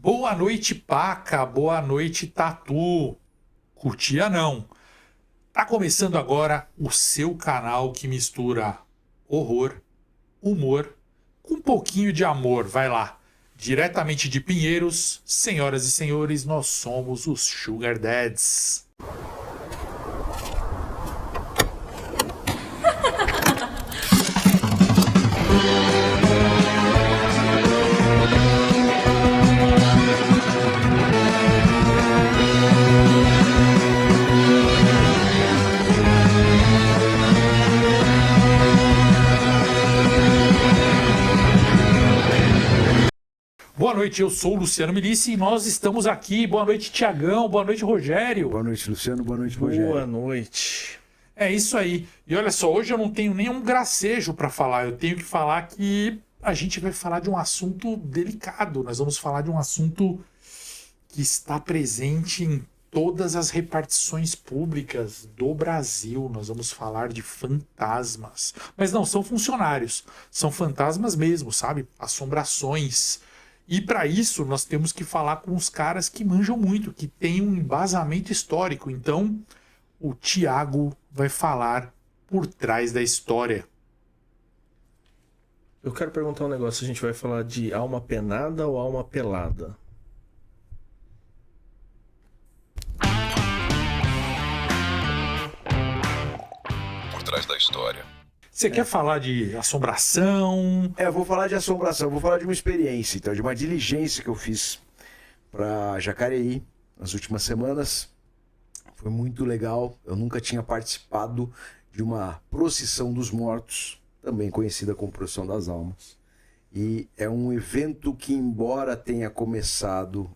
Boa noite, Paca. Boa noite, Tatu. Curtia não. Tá começando agora o seu canal que mistura horror, humor com um pouquinho de amor. Vai lá. Diretamente de Pinheiros, senhoras e senhores, nós somos os Sugar Dads. Boa noite, eu sou o Luciano Milici e nós estamos aqui. Boa noite, Tiagão. Boa noite, Rogério. Boa noite, Luciano. Boa noite, Rogério. Boa noite. É isso aí. E olha só, hoje eu não tenho nenhum gracejo para falar. Eu tenho que falar que a gente vai falar de um assunto delicado. Nós vamos falar de um assunto que está presente em todas as repartições públicas do Brasil. Nós vamos falar de fantasmas. Mas não são funcionários, são fantasmas mesmo, sabe? Assombrações. E para isso nós temos que falar com os caras que manjam muito, que têm um embasamento histórico. Então, o Tiago vai falar por trás da história. Eu quero perguntar um negócio. A gente vai falar de alma penada ou alma pelada? Por trás da história. Você quer falar de assombração? Eu vou falar de assombração, vou falar de uma experiência, então, de uma diligência que eu fiz para Jacareí nas últimas semanas. Foi muito legal. Eu nunca tinha participado de uma procissão dos mortos, também conhecida como procissão das almas. E é um evento que, embora tenha começado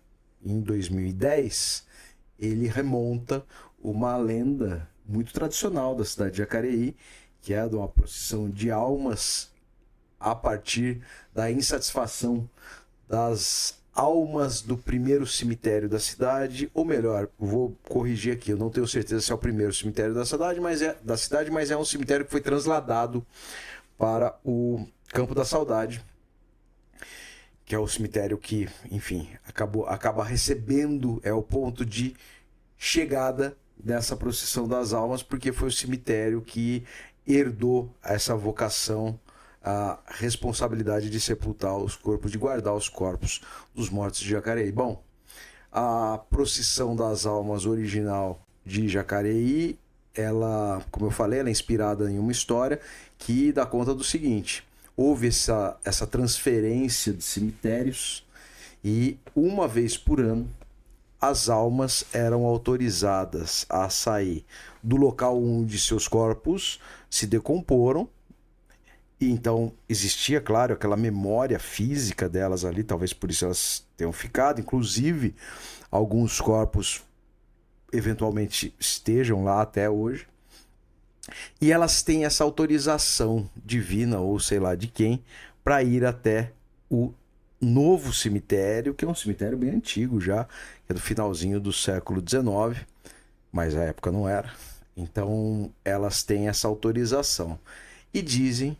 em 2010, ele remonta uma lenda muito tradicional da cidade de Jacareí, que é de uma procissão de almas a partir da insatisfação das almas do primeiro cemitério da cidade, ou melhor, vou corrigir aqui, eu não tenho certeza se é o primeiro cemitério da cidade, mas é um cemitério que foi transladado para o Campo da Saudade, que é o cemitério que, enfim, acaba recebendo, é o ponto de chegada dessa procissão das almas, porque foi o cemitério que herdou essa vocação, a responsabilidade de sepultar os corpos, de guardar os corpos dos mortos de Jacareí. Bom, a procissão das almas original de Jacareí, ela, como eu falei, ela é inspirada em uma história que dá conta do seguinte: houve essa transferência de cemitérios e uma vez por ano as almas eram autorizadas a sair do local onde seus corpos se decomporam. E então existia, claro, aquela memória física delas ali, talvez por isso elas tenham ficado. Inclusive, alguns corpos eventualmente estejam lá até hoje. E elas têm essa autorização divina, ou sei lá de quem, para ir até o novo cemitério, que é um cemitério bem antigo já, que é do finalzinho do século XIX, mas a época não era. Então elas têm essa autorização e dizem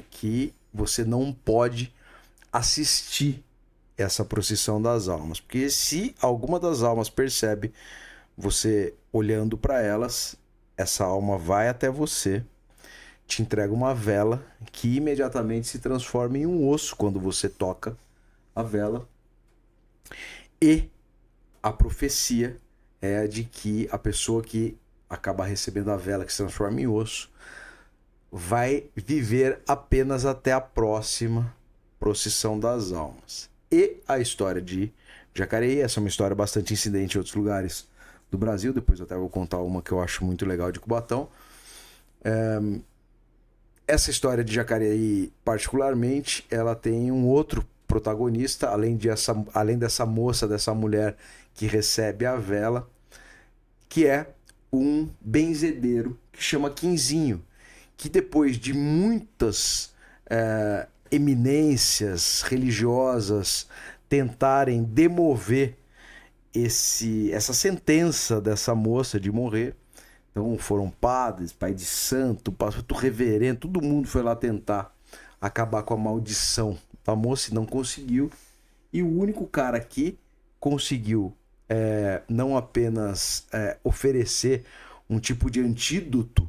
que você não pode assistir essa procissão das almas, porque se alguma das almas percebe você olhando para elas, essa alma vai até você, te entrega uma vela que imediatamente se transforma em um osso quando você toca a vela. E a profecia é a de que a pessoa que acaba recebendo a vela que se transforma em osso vai viver apenas até a próxima procissão das almas. E a história de Jacareí, essa é uma história bastante incidente em outros lugares do Brasil, depois eu até vou contar uma que eu acho muito legal de Cubatão. Essa história de Jacareí, particularmente, ela tem um outro protagonista, além dessa moça, dessa mulher que recebe a vela, que é um benzedeiro que chama Quinzinho, que depois de muitas eminências religiosas tentarem demover essa sentença dessa moça de morrer, então foram padres, pai de santo, pastor reverendo, todo mundo foi lá tentar acabar com a maldição da moça e não conseguiu. E o único cara que conseguiu não apenas oferecer um tipo de antídoto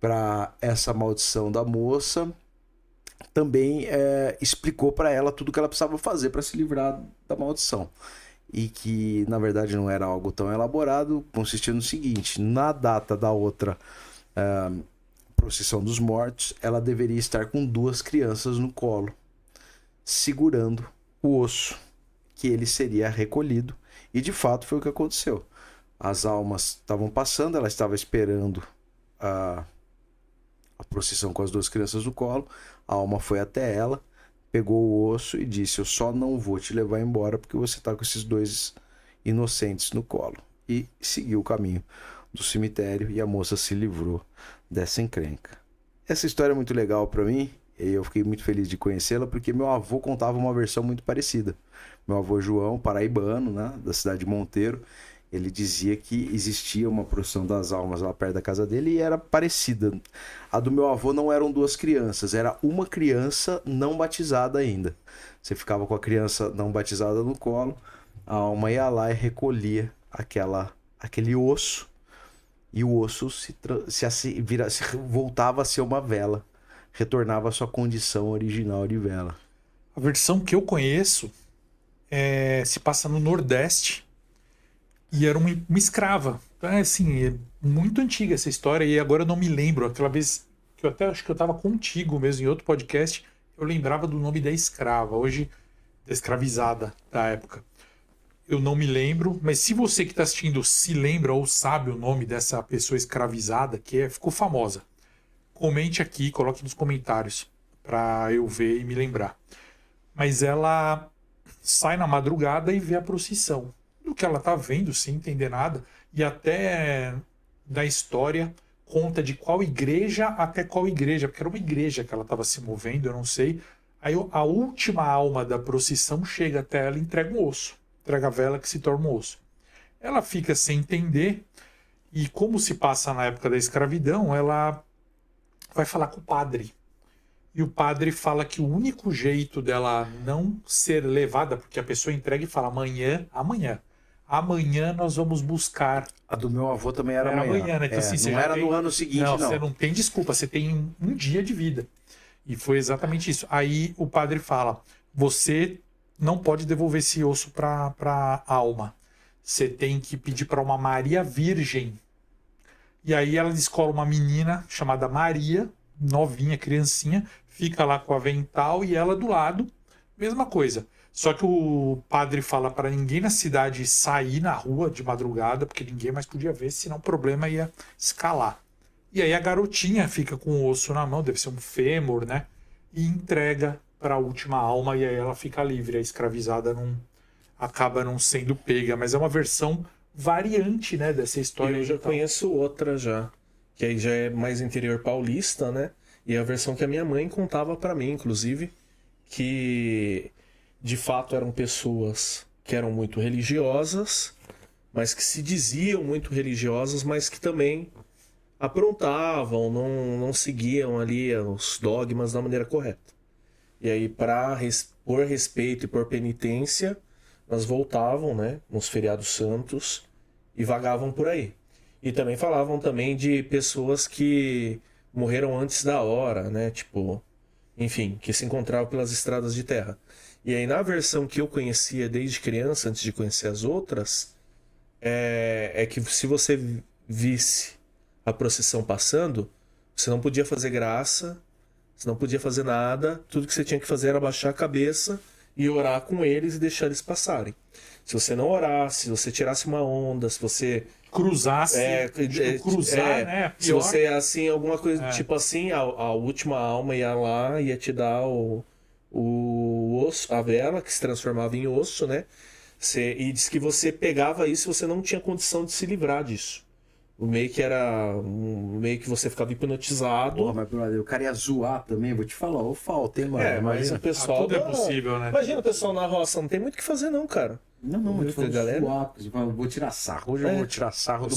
para essa maldição da moça, também explicou para ela tudo o que ela precisava fazer para se livrar da maldição. E que, na verdade, não era algo tão elaborado, consistia no seguinte: na data da outra procissão dos mortos, ela deveria estar com 2 crianças no colo, segurando o osso, que ele seria recolhido. E, de fato, foi o que aconteceu. As almas estavam passando, ela estava esperando a procissão com as 2 crianças no colo, a alma foi até ela, pegou o osso e disse: eu só não vou te levar embora porque você está com esses 2 inocentes no colo. E seguiu o caminho do cemitério e a moça se livrou dessa encrenca. Essa história é muito legal para mim e eu fiquei muito feliz de conhecê-la porque meu avô contava uma versão muito parecida. Meu avô João, paraibano, né, da cidade de Monteiro, ele dizia que existia uma procissão das almas lá perto da casa dele e era parecida. A do meu avô não eram 2 crianças, era uma criança não batizada ainda. Você ficava com a criança não batizada no colo, a alma ia lá e recolhia aquele osso, e o osso voltava a ser uma vela, retornava à sua condição original de vela. A versão que eu conheço se passa no Nordeste. E era uma escrava. Então, assim, é muito antiga essa história e agora eu não me lembro. Aquela vez que eu até acho que eu estava contigo mesmo em outro podcast, eu lembrava do nome da escrava, hoje da escravizada da época. Eu não me lembro, mas se você que está assistindo se lembra ou sabe o nome dessa pessoa escravizada, que ficou famosa, comente aqui, coloque nos comentários para eu ver e me lembrar. Mas ela sai na madrugada e vê a procissão. Do que ela tá vendo, sem entender nada, e até da história conta de qual igreja até qual igreja, porque era uma igreja que ela estava se movendo, eu não sei. Aí a última alma da procissão chega até ela e entrega um osso, entrega a vela que se torna um osso. Ela fica sem entender, e como se passa na época da escravidão, ela vai falar com o padre. E o padre fala que o único jeito dela não ser levada, porque a pessoa entrega e fala amanhã nós vamos buscar. A do meu avô também era amanhã. Né? Então, assim, não era no ano seguinte, não. Você não tem desculpa, você tem um dia de vida. E foi exatamente isso. Aí o padre fala: você não pode devolver esse osso para a alma. Você tem que pedir para uma Maria Virgem. E aí ela descola uma menina chamada Maria, novinha, criancinha, fica lá com o avental e ela do lado, mesma coisa. Só que o padre fala para ninguém na cidade sair na rua de madrugada, porque ninguém mais podia ver, senão o problema ia escalar. E aí a garotinha fica com o osso na mão, deve ser um fêmur, né? E entrega para a última alma, e aí ela fica livre. A escravizada acaba não sendo pega, mas é uma versão variante, né, dessa história. Eu já conheço outra já, que aí já é mais interior paulista, né? E a versão que a minha mãe contava para mim, inclusive, que de fato eram pessoas que eram muito religiosas, mas que se diziam muito religiosas, mas que também aprontavam, não seguiam ali os dogmas da maneira correta. E aí, por respeito e por penitência, elas voltavam, né, nos feriados santos e vagavam por aí. E também falavam também de pessoas que morreram antes da hora, né, tipo, enfim, que se encontravam pelas estradas de terra. E aí, na versão que eu conhecia desde criança, antes de conhecer as outras, é que se você visse a procissão passando, você não podia fazer graça, você não podia fazer nada, tudo que você tinha que fazer era baixar a cabeça e orar com eles e deixar eles passarem. Se você não orasse, se você tirasse uma onda, se você cruzasse, né? Pior. Se você, assim, alguma coisa, tipo assim, a última alma ia lá, ia te dar o osso, a vela, que se transformava em osso, né? E diz que você pegava isso e você não tinha condição de se livrar disso. Meio que você ficava hipnotizado. Porra, mas brother, o cara ia zoar também, vou te falar, ô falta, hein, mano. Mas o pessoal... tudo é possível, né? Imagina o pessoal na roça, não tem muito o que fazer não, cara. Não, mas a galera... vou tirar sarro. Hoje eu vou tirar sarro do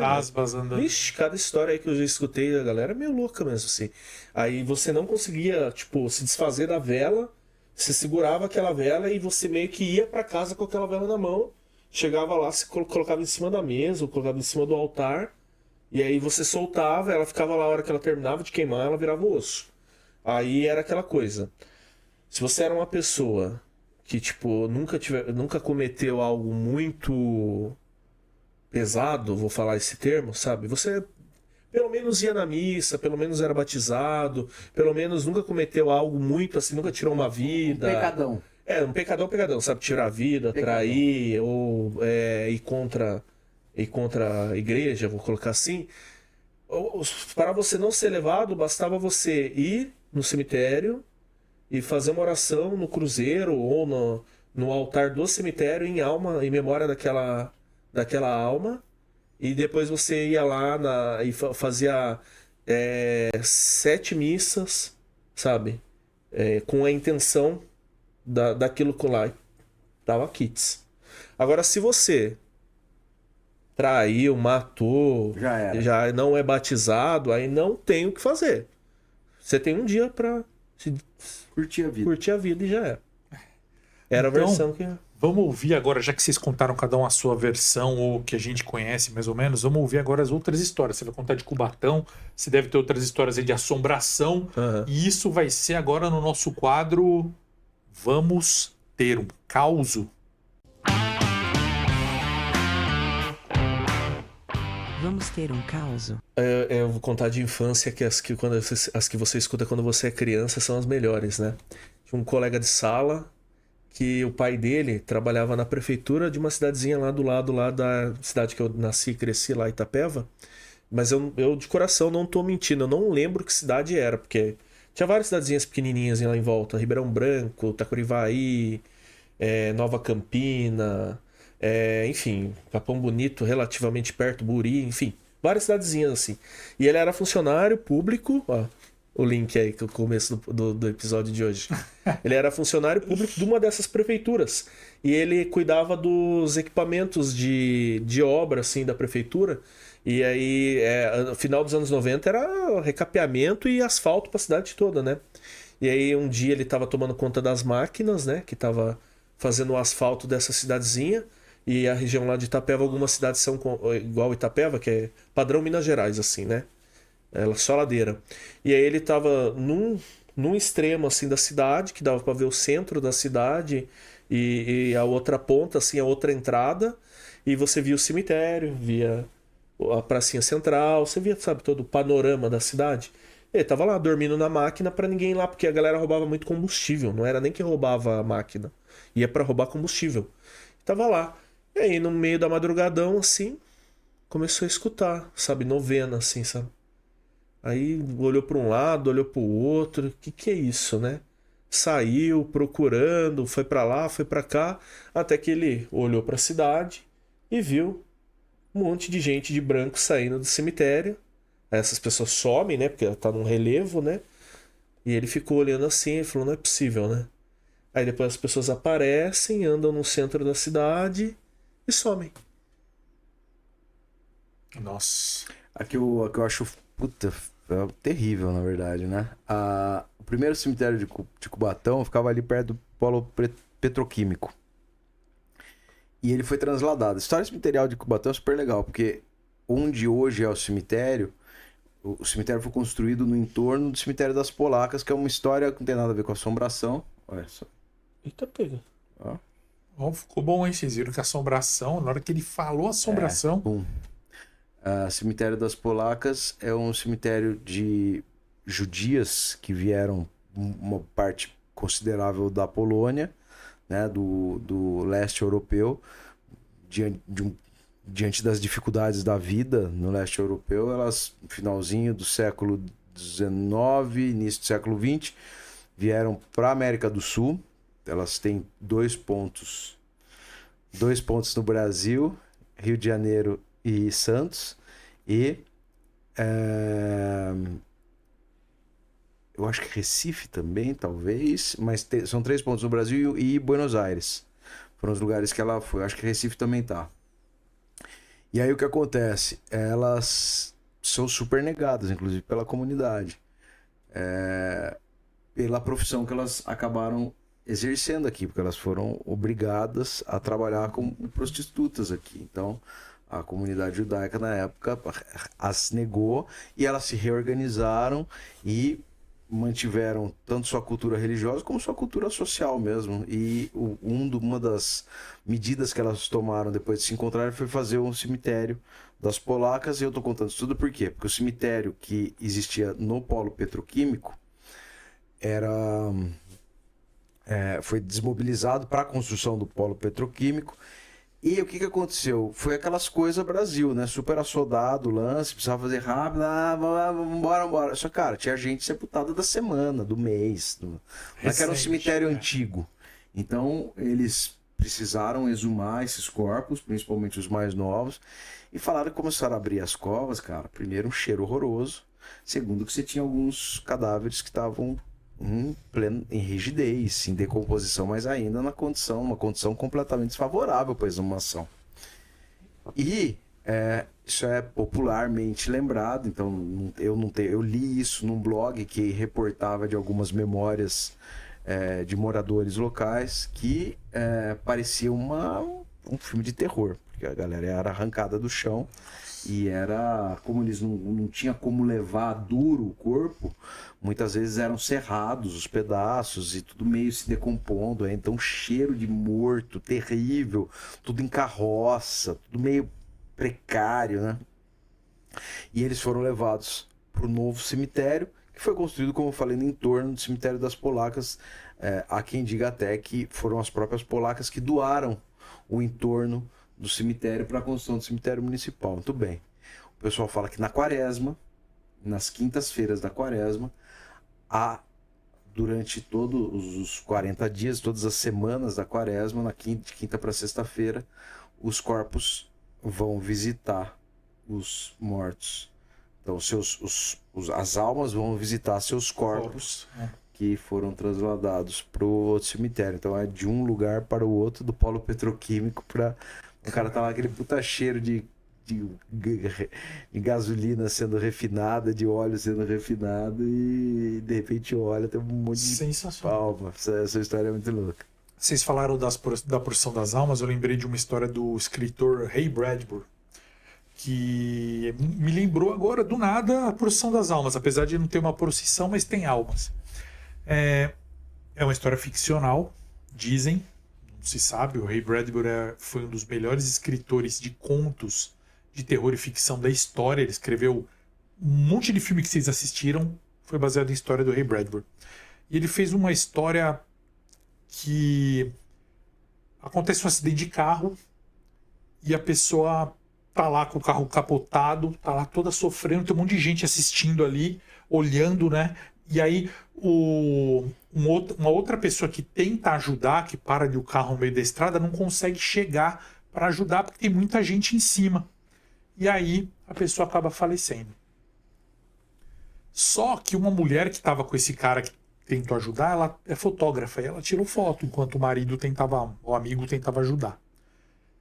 aspas andando. Vixe, cada história aí que eu já escutei da galera é meio louca mesmo, assim. Aí você não conseguia, tipo, se desfazer da vela Você segurava aquela vela e você meio que ia para casa com aquela vela na mão. Chegava lá, você colocava em cima da mesa, ou colocava em cima do altar. E aí você soltava, ela ficava lá, a hora que ela terminava de queimar, ela virava osso. Aí era aquela coisa. Se você era uma pessoa que, tipo, nunca cometeu algo muito pesado, vou falar esse termo, sabe? Você pelo menos ia na missa, pelo menos era batizado, pelo menos nunca cometeu algo muito assim, nunca tirou uma vida. Pecadão. Um pecadão, sabe? Tirar a vida, trair, ou ir contra a igreja, vou colocar assim. Para você não ser levado, bastava você ir no cemitério e fazer uma oração no cruzeiro ou no altar do cemitério em memória daquela alma. E depois você ia lá e fazia 7 missas, sabe? Com a intenção daquilo que lá dava kits. Agora, se você traiu, matou, já não é batizado, aí não tem o que fazer. Você tem um dia pra curtir a vida e já era. Era Então, a versão que... Vamos ouvir agora, já que vocês contaram cada um a sua versão, ou que a gente conhece mais ou menos, vamos ouvir agora as outras histórias. Você vai contar de Cubatão, você deve ter outras histórias aí de assombração, e isso vai ser agora no nosso quadro Vamos Ter um Causo. Vamos ter um caos. Eu vou contar de infância, que as que você escuta quando você é criança são as melhores, né? Tinha um colega de sala que o pai dele trabalhava na prefeitura de uma cidadezinha lá do lado lá da cidade que eu nasci e cresci, lá Itapeva. Mas eu de coração não tô mentindo, eu não lembro que cidade era, porque tinha várias cidadezinhas pequenininhas lá em volta. Ribeirão Branco, Taquarivaí, Nova Campina, enfim, Capão Bonito relativamente perto, Buri, enfim. Várias cidadezinhas assim. E ele era funcionário público, ó, o link aí, que é o começo do episódio de hoje. Ele era funcionário público de uma dessas prefeituras. E ele cuidava dos equipamentos de obra, assim, da prefeitura. E aí, no final dos anos 90, era recapeamento e asfalto para a cidade toda, né? E aí, um dia ele estava tomando conta das máquinas, né? Que estava fazendo o asfalto dessa cidadezinha. E a região lá de Itapeva, algumas cidades são igual Itapeva, que é padrão Minas Gerais, assim, né? Ela só ladeira. E aí ele tava num extremo assim da cidade, que dava para ver o centro da cidade e a outra ponta, assim, a outra entrada, e você via o cemitério, via a pracinha central, você via, sabe, todo o panorama da cidade. Ele tava lá dormindo na máquina para ninguém ir lá, porque a galera roubava muito combustível, não era nem que roubava a máquina, ia para roubar combustível. Tava lá. E aí no meio da madrugadão assim, começou a escutar, sabe, novena assim, sabe? Aí olhou para um lado, olhou para o outro. O que é isso, né? Saiu procurando, foi para lá, foi para cá, até que ele olhou para a cidade e viu um monte de gente de branco saindo do cemitério. Essas pessoas somem, né? Porque ela tá num relevo, né? E ele ficou olhando assim e falou: não é possível, né? Aí depois as pessoas aparecem, andam no centro da cidade e somem. Nossa. Aqui eu acho, puta, terrível, na verdade, né? O primeiro cemitério de Cubatão ficava ali perto do polo petroquímico. E ele foi transladado. A história cemiterial de Cubatão é super legal, porque onde hoje é o cemitério foi construído no entorno do cemitério das Polacas, que é uma história que não tem nada a ver com assombração. Olha só. Eita, pega. Ó, ficou bom, hein? Vocês viram que assombração, na hora que ele falou assombração... Cemitério das Polacas é um cemitério de judias que vieram uma parte considerável da Polônia, né, do leste europeu, diante das dificuldades da vida no leste europeu. Elas, no finalzinho do século XIX, início do século XX, vieram para a América do Sul. Elas têm dois pontos no Brasil, Rio de Janeiro e Santos, e eu acho que Recife também, talvez, mas são 3 pontos no Brasil e Buenos Aires. Foram os lugares que ela foi. Eu acho que Recife também tá. E aí o que acontece? Elas são super negadas, inclusive pela comunidade, pela profissão que elas acabaram exercendo aqui, porque elas foram obrigadas a trabalhar como prostitutas aqui. Então, a comunidade judaica na época as negou e elas se reorganizaram e mantiveram tanto sua cultura religiosa como sua cultura social mesmo. E uma das medidas que elas tomaram depois de se encontrarem foi fazer um cemitério das polacas. E eu tô contando isso tudo por quê? Porque o cemitério que existia no polo petroquímico foi desmobilizado para a construção do polo petroquímico. E o que aconteceu? Foi aquelas coisas Brasil, né? Super assodado o lance, precisava fazer rápido, vambora. Só, cara, tinha gente sepultada da semana, do mês. Mas era um cemitério antigo. Então, eles precisaram exumar esses corpos, principalmente os mais novos, e falaram que começaram a abrir as covas, cara. Primeiro, um cheiro horroroso. Segundo, que você tinha alguns cadáveres que estavam em rigidez, em decomposição, mas ainda uma condição completamente desfavorável para a exumação. E isso é popularmente lembrado, então eu li isso num blog que reportava de algumas memórias de moradores locais que parecia um filme de terror, porque a galera era arrancada do chão e como eles não tinham como levar duro o corpo, muitas vezes eram serrados os pedaços e tudo meio se decompondo, então cheiro de morto terrível, tudo em carroça, tudo meio precário, né? E eles foram levados para o novo cemitério, que foi construído, como eu falei, no entorno do cemitério das polacas. Há quem diga até que foram as próprias polacas que doaram o entorno do cemitério para a construção do cemitério municipal. Muito bem. O pessoal fala que na quaresma, nas quintas-feiras da quaresma, durante todos os 40 dias, todas as semanas da quaresma, de quinta para sexta-feira, os corpos vão visitar os mortos. Então, as almas vão visitar seus corpos que foram trasladados para o outro cemitério. Então, é de um lugar para o outro, do polo petroquímico para... O cara tá lá, aquele puta cheiro de gasolina sendo refinada, de óleo sendo refinado, e de repente olha, tem um monte de palma. Essa história é muito louca. Vocês falaram da porção das almas, eu lembrei de uma história do escritor Ray Bradbury, que me lembrou agora, do nada, a porção das almas, apesar de não ter uma procissão, mas tem almas. É uma história ficcional, dizem. Não se sabe, o Ray Bradbury foi um dos melhores escritores de contos de terror e ficção da história. Ele escreveu um monte de filme que vocês assistiram, foi baseado em história do Ray Bradbury. E ele fez uma história que acontece um acidente de carro e a pessoa tá lá com o carro capotado, tá lá toda sofrendo, tem um monte de gente assistindo ali, olhando, né? E aí uma outra pessoa que tenta ajudar, que para de o carro no meio da estrada, não consegue chegar para ajudar porque tem muita gente em cima. E aí a pessoa acaba falecendo. Só que uma mulher que estava com esse cara que tentou ajudar, ela é fotógrafa e ela tirou foto enquanto o amigo tentava ajudar.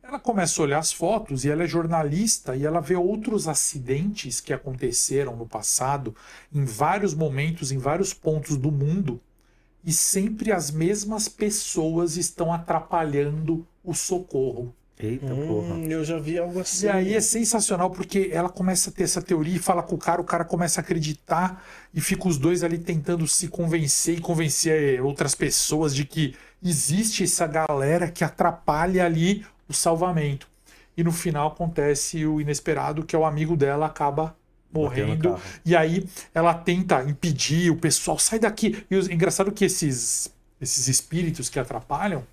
Ela começa a olhar as fotos e ela é jornalista e ela vê outros acidentes que aconteceram no passado, em vários momentos, em vários pontos do mundo, e sempre as mesmas pessoas estão atrapalhando o socorro. Eita porra. Eu já vi algo assim. E aí é sensacional porque ela começa a ter essa teoria e fala com o cara começa a acreditar e fica os dois ali tentando se convencer e convencer outras pessoas de que existe essa galera que atrapalha ali o salvamento. E no final acontece o inesperado, que é o amigo dela acaba morrendo. E aí ela tenta impedir o pessoal, sai daqui. E o engraçado é que esses espíritos que atrapalham,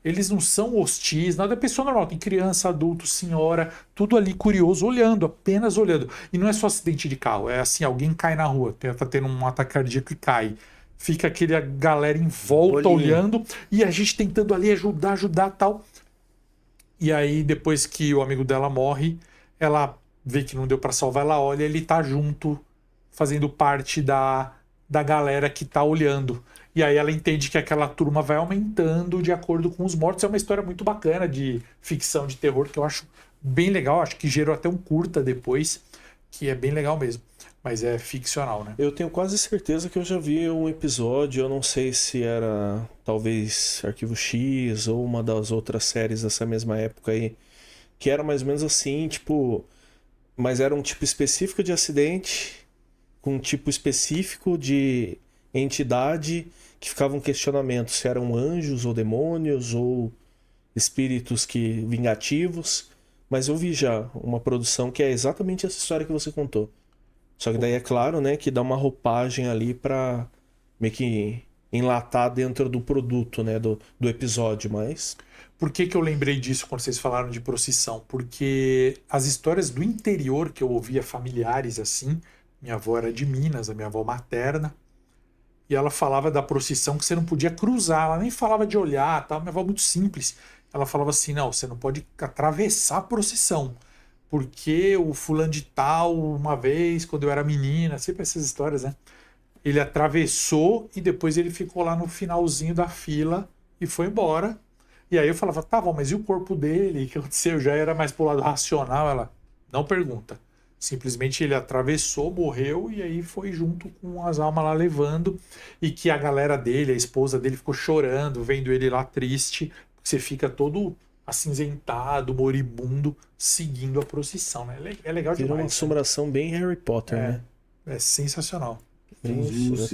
eles não são hostis, nada, é pessoa normal. Tem criança, adulto, senhora, tudo ali curioso, olhando, apenas olhando. E não é só acidente de carro, é assim, alguém cai na rua, tá tendo um ataque cardíaco e cai. Fica aquele galera em volta olhando e a gente tentando ali ajudar tal. E aí, depois que o amigo dela morre, ela vê que não deu pra salvar, ela olha, ele tá junto, fazendo parte da galera que tá olhando. E aí ela entende que aquela turma vai aumentando de acordo com os mortos. É uma história muito bacana de ficção, de terror, que eu acho bem legal. Acho que gerou até um curta depois, que é bem legal mesmo. Mas é ficcional, né? Eu tenho quase certeza que eu já vi um episódio, eu não sei se era talvez Arquivo X ou uma das outras séries dessa mesma época aí, que era mais ou menos assim, tipo, mas era um tipo específico de acidente, com um tipo específico de entidade, que ficava um questionamento se eram anjos ou demônios ou espíritos que vingativos, mas eu vi já uma produção que é exatamente essa história que você contou. Só que daí é claro, né, que dá uma roupagem ali pra meio que enlatar dentro do produto, né, do episódio, mas... Por que que eu lembrei disso quando vocês falaram de procissão? Porque as histórias do interior que eu ouvia familiares assim, minha avó era de Minas, a minha avó materna, e ela falava da procissão que você não podia cruzar, ela nem falava de olhar, tal, minha avó muito simples. Ela falava assim, não, você não pode atravessar a procissão, porque o fulano de tal, uma vez, quando eu era menina, sempre essas histórias, né? Ele atravessou e depois ele ficou lá no finalzinho da fila e foi embora. E aí eu falava, tá bom, mas e o corpo dele? O que aconteceu? Já era mais pro lado racional. Ela, não pergunta. Simplesmente ele atravessou, morreu e aí foi junto com as almas lá levando. E que a galera dele, a esposa dele, ficou chorando, vendo ele lá triste. Porque você fica todo acinzentado, moribundo, seguindo a procissão, né? É legal Virou demais. uma assombração bem Harry Potter, né? É sensacional.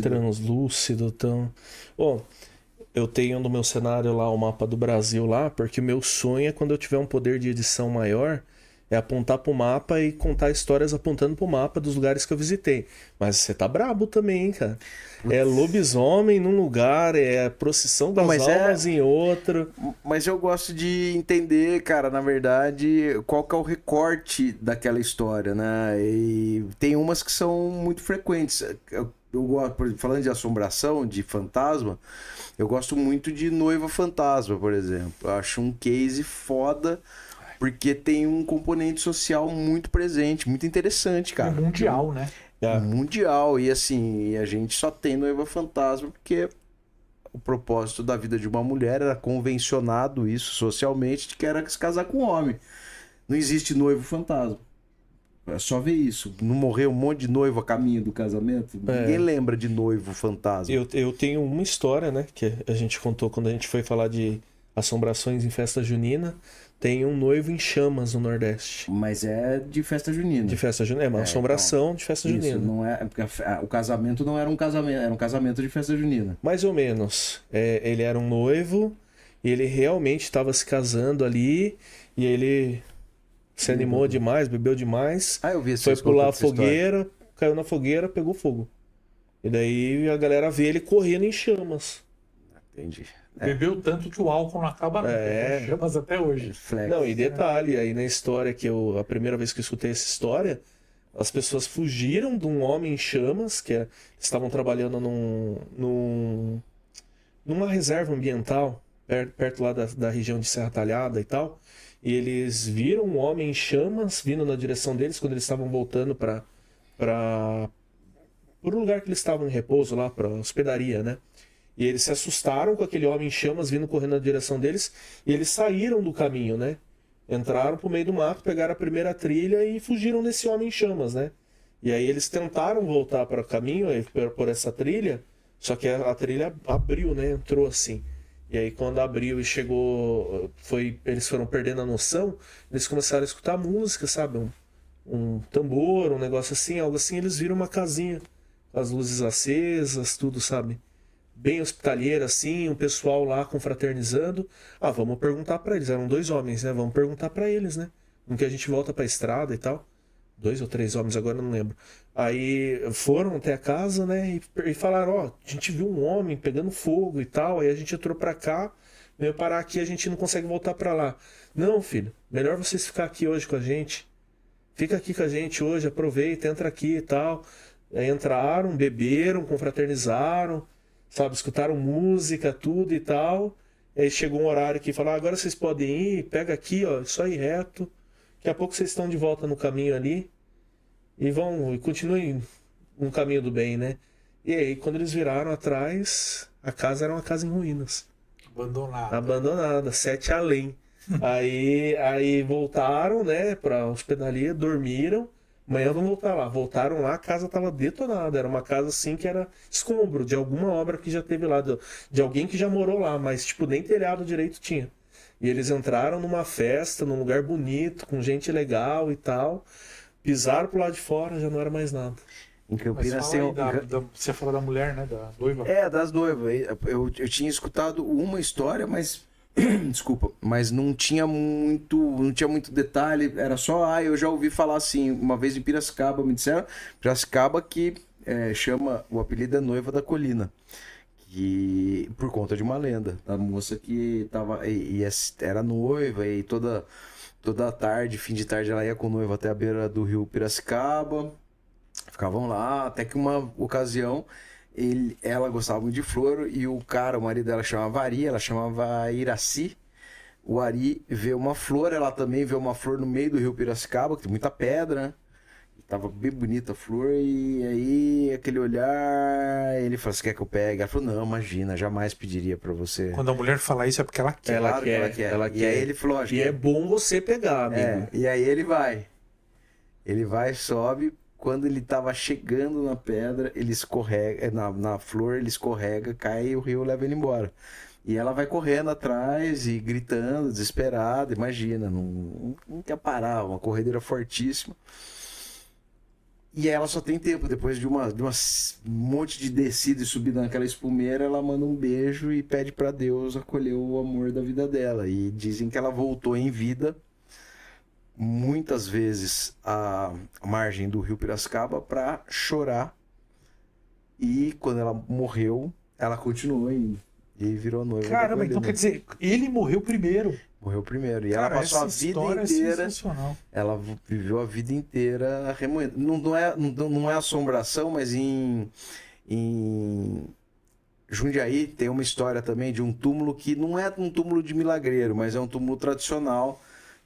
Translúcido, tão... Bom, eu tenho no meu cenário lá o mapa do Brasil lá, porque o meu sonho é quando eu tiver um poder de edição maior, é apontar pro mapa e contar histórias apontando pro mapa dos lugares que eu visitei. Mas você tá brabo também, hein, cara? É lobisomem num lugar, é procissão das almas em outro. Mas eu gosto de entender, cara, na verdade, qual que é o recorte daquela história, né? E tem umas que são muito frequentes. Eu gosto, falando de assombração, de fantasma, eu gosto muito de Noiva Fantasma, por exemplo. Eu acho um case foda, porque tem um componente social muito presente, muito interessante, cara. É mundial, né? Mundial. E assim, a gente só tem Noiva Fantasma porque o propósito da vida de uma mulher era convencionado isso socialmente, de que era se casar com um homem. Não existe noivo fantasma. É só ver isso. Não morreu um monte de noivo a caminho do casamento? Ninguém lembra de noivo fantasma. Eu tenho uma história, né, que a gente contou quando a gente foi falar de assombrações em festa junina. Tem um noivo em chamas no Nordeste. Mas é de festa junina. De festa junina. É uma assombração então, de festa junina. Isso não é, porque o casamento não era um casamento, era um casamento de festa junina. Mais ou menos. Ele era um noivo e ele realmente estava se casando ali e ele se animou demais, bebeu demais. Eu vi essa foi pular a fogueira, caiu na fogueira, pegou fogo. E daí a galera vê ele correndo em chamas. Entendi. Bebeu tanto que o álcool não acaba nunca. Chamas até hoje. Não, e detalhe, aí na história a primeira vez que eu escutei essa história, as pessoas fugiram de um homem em chamas, que estavam trabalhando numa reserva ambiental, perto lá da região de Serra Talhada e tal, e eles viram um homem em chamas vindo na direção deles quando eles estavam voltando para o lugar que eles estavam em repouso lá, para hospedaria, né? E eles se assustaram com aquele homem em chamas vindo correndo na direção deles. E eles saíram do caminho, né? Entraram pro meio do mato, pegaram a primeira trilha e fugiram desse homem em chamas, né? E aí eles tentaram voltar para o caminho, por essa trilha. Só que a trilha abriu, né? Entrou assim. E aí quando abriu e chegou... eles foram perdendo a noção. Eles começaram a escutar música, sabe? Um tambor, um negócio assim, algo assim. Eles viram uma casinha. As luzes acesas, tudo, sabe? Bem hospitaleira, assim, um pessoal lá confraternizando. Vamos perguntar pra eles. Eram 2 homens, né? Vamos perguntar pra eles, né? Com que a gente volta pra estrada e tal. 2 ou 3 homens, agora eu não lembro. Aí foram até a casa, né? E falaram, a gente viu um homem pegando fogo e tal. Aí a gente entrou pra cá, veio parar aqui, a gente não consegue voltar pra lá. Não, filho, melhor vocês ficar aqui hoje com a gente. Fica aqui com a gente hoje, aproveita, entra aqui e tal. Aí entraram, beberam, confraternizaram, sabe, escutaram música, tudo e tal. Aí chegou um horário que falaram, agora vocês podem ir, pega aqui, ó, só ir reto. Daqui a pouco vocês estão de volta no caminho ali e continuem no caminho do bem, né? E aí, quando eles viraram atrás, a casa era uma casa em ruínas. Abandonada, 7 além. Aí voltaram, né, pra hospedaria, dormiram, Amanhã vamos voltar lá. Voltaram lá, a casa tava detonada. Era uma casa assim que era escombro de alguma obra que já teve lá, de alguém que já morou lá, mas tipo, nem telhado direito tinha. E eles entraram numa festa, num lugar bonito, com gente legal e tal. Pisaram pro lado de fora, já não era mais nada. Em Mas Campinas fala tem aí você falou da mulher, né? Da noiva. das noivas. Eu tinha escutado uma história, mas desculpa, mas não tinha muito detalhe. Era só, eu já ouvi falar assim, uma vez em Piracicaba, me disseram, Piracicaba que chama, o apelido é Noiva da Colina. Que, por conta de uma lenda, da moça que tava, era noiva e toda tarde, fim de tarde, ela ia com o noivo até a beira do rio Piracicaba, ficavam lá, até que uma ocasião ela gostava muito de flor e o marido dela chamava Ari, ela chamava Iraci. O Ari vê uma flor, ela também vê uma flor no meio do rio Piracicaba, que tem muita pedra, né? Tava bem bonita a flor, e aí aquele olhar, ele falou, você quer que eu pegue? Ela falou, não, imagina, jamais pediria pra você. Quando a mulher fala isso é porque ela quer. Ela Claro que quer, ela E quer. aí ele falou, acho E que é bom você pegar, amigo. e aí ele vai. Ele vai, sobe, quando ele tava chegando na pedra, ele escorrega, na flor, ele escorrega, cai e o rio leva ele embora. E ela vai correndo atrás e gritando, desesperada, imagina, não quer parar, uma corredeira fortíssima. E ela só tem tempo, depois de uma monte de descida e subida naquela espumeira, ela manda um beijo e pede pra Deus acolher o amor da vida dela. E dizem que ela voltou em vida muitas vezes à margem do rio Piracicaba para chorar. E quando ela morreu, ela continuou indo. E virou noiva. Caramba, então quer dizer, ele morreu primeiro. Morreu primeiro. E Cara, ela passou a essa vida história é inteira. sensacional. Ela viveu a vida inteira remoendo. Não é assombração, mas em Jundiaí tem uma história também de um túmulo que não é um túmulo de milagreiro, mas é um túmulo tradicional,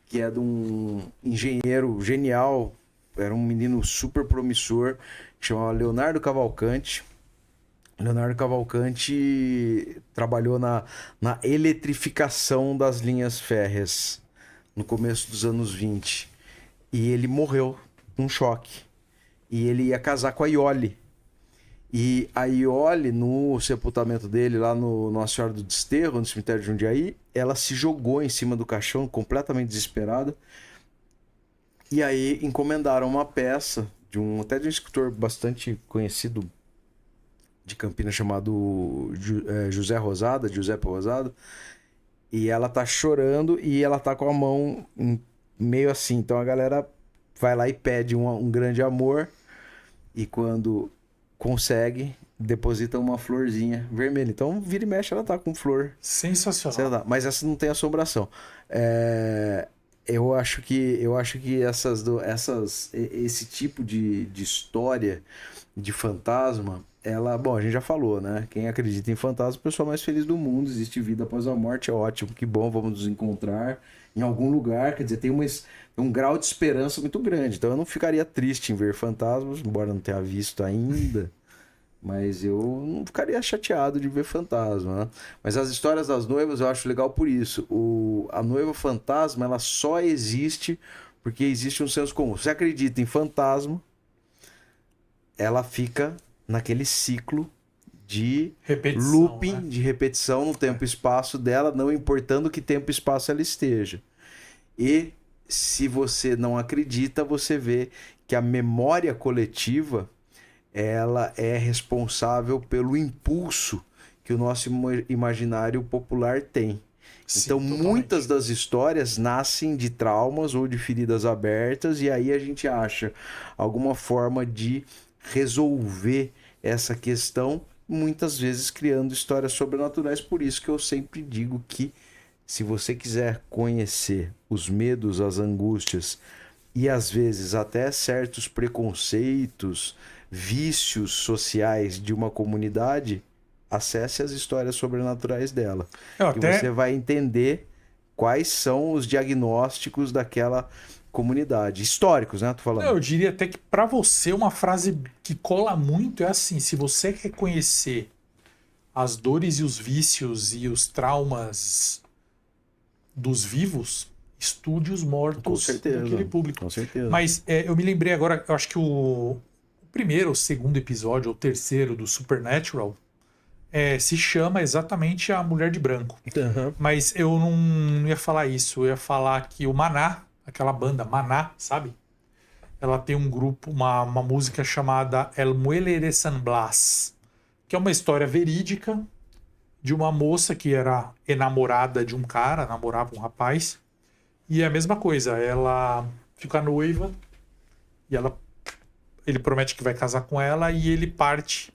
que é de um engenheiro genial, era um menino super promissor, que chamava Leonardo Cavalcanti. Leonardo Cavalcanti trabalhou na eletrificação das linhas férreas no começo dos anos 20. E ele morreu num choque. E ele ia casar com a Iole. E a Iole, no sepultamento dele, lá no Nossa Senhora do Desterro, no cemitério de Jundiaí, ela se jogou em cima do caixão, completamente desesperada. E aí encomendaram uma peça até de um escritor bastante conhecido de Campinas, chamado Giuseppe Rosado, e ela tá chorando e ela tá com a mão meio assim, então a galera vai lá e pede um grande amor, e quando consegue, deposita uma florzinha vermelha, então vira e mexe ela tá com flor. Sensacional. Mas essa não tem assombração. Eu acho que esse tipo de história de fantasma, a gente já falou, né? Quem acredita em fantasma é a pessoa mais feliz do mundo. Existe vida após a morte, é ótimo, que bom, vamos nos encontrar em algum lugar. Quer dizer, tem um grau de esperança muito grande. Então eu não ficaria triste em ver fantasmas, embora não tenha visto ainda. Mas eu não ficaria chateado de ver fantasma, né? Mas as histórias das noivas eu acho legal por isso. A noiva fantasma, ela só existe porque existe um senso comum. Se você acredita em fantasma, ela fica naquele ciclo de Repetição, looping, né? de repetição no tempo e espaço dela, não importando que tempo e espaço ela esteja. E se você não acredita, você vê que a memória coletiva, ela é responsável pelo impulso que o nosso imaginário popular tem. Sim, Então, totalmente. muitas das histórias nascem de traumas ou de feridas abertas, e aí a gente acha alguma forma de resolver essa questão, muitas vezes criando histórias sobrenaturais. Por isso que eu sempre digo que, se você quiser conhecer os medos, as angústias e às vezes até certos preconceitos, vícios sociais de uma comunidade, acesse as histórias sobrenaturais dela. Que você vai entender quais são os diagnósticos daquela comunidade. Históricos, né? Tô falando. Eu diria até que pra você uma frase que cola muito é assim: se você quer conhecer as dores e os vícios e os traumas dos vivos, estúdios mortos Com certeza. daquele público. Com certeza. Mas eu me lembrei agora, eu acho que o primeiro, o segundo episódio, ou terceiro do Supernatural, se chama exatamente A Mulher de Branco. Aham. Mas eu não ia falar isso. Eu ia falar que o Maná, aquela banda Maná, sabe? Ela tem um grupo, uma música chamada El Muelle de San Blas, que é uma história verídica de uma moça que era enamorada de um cara, namorava um rapaz. E é a mesma coisa, ela fica noiva e ele promete que vai casar com ela e ele parte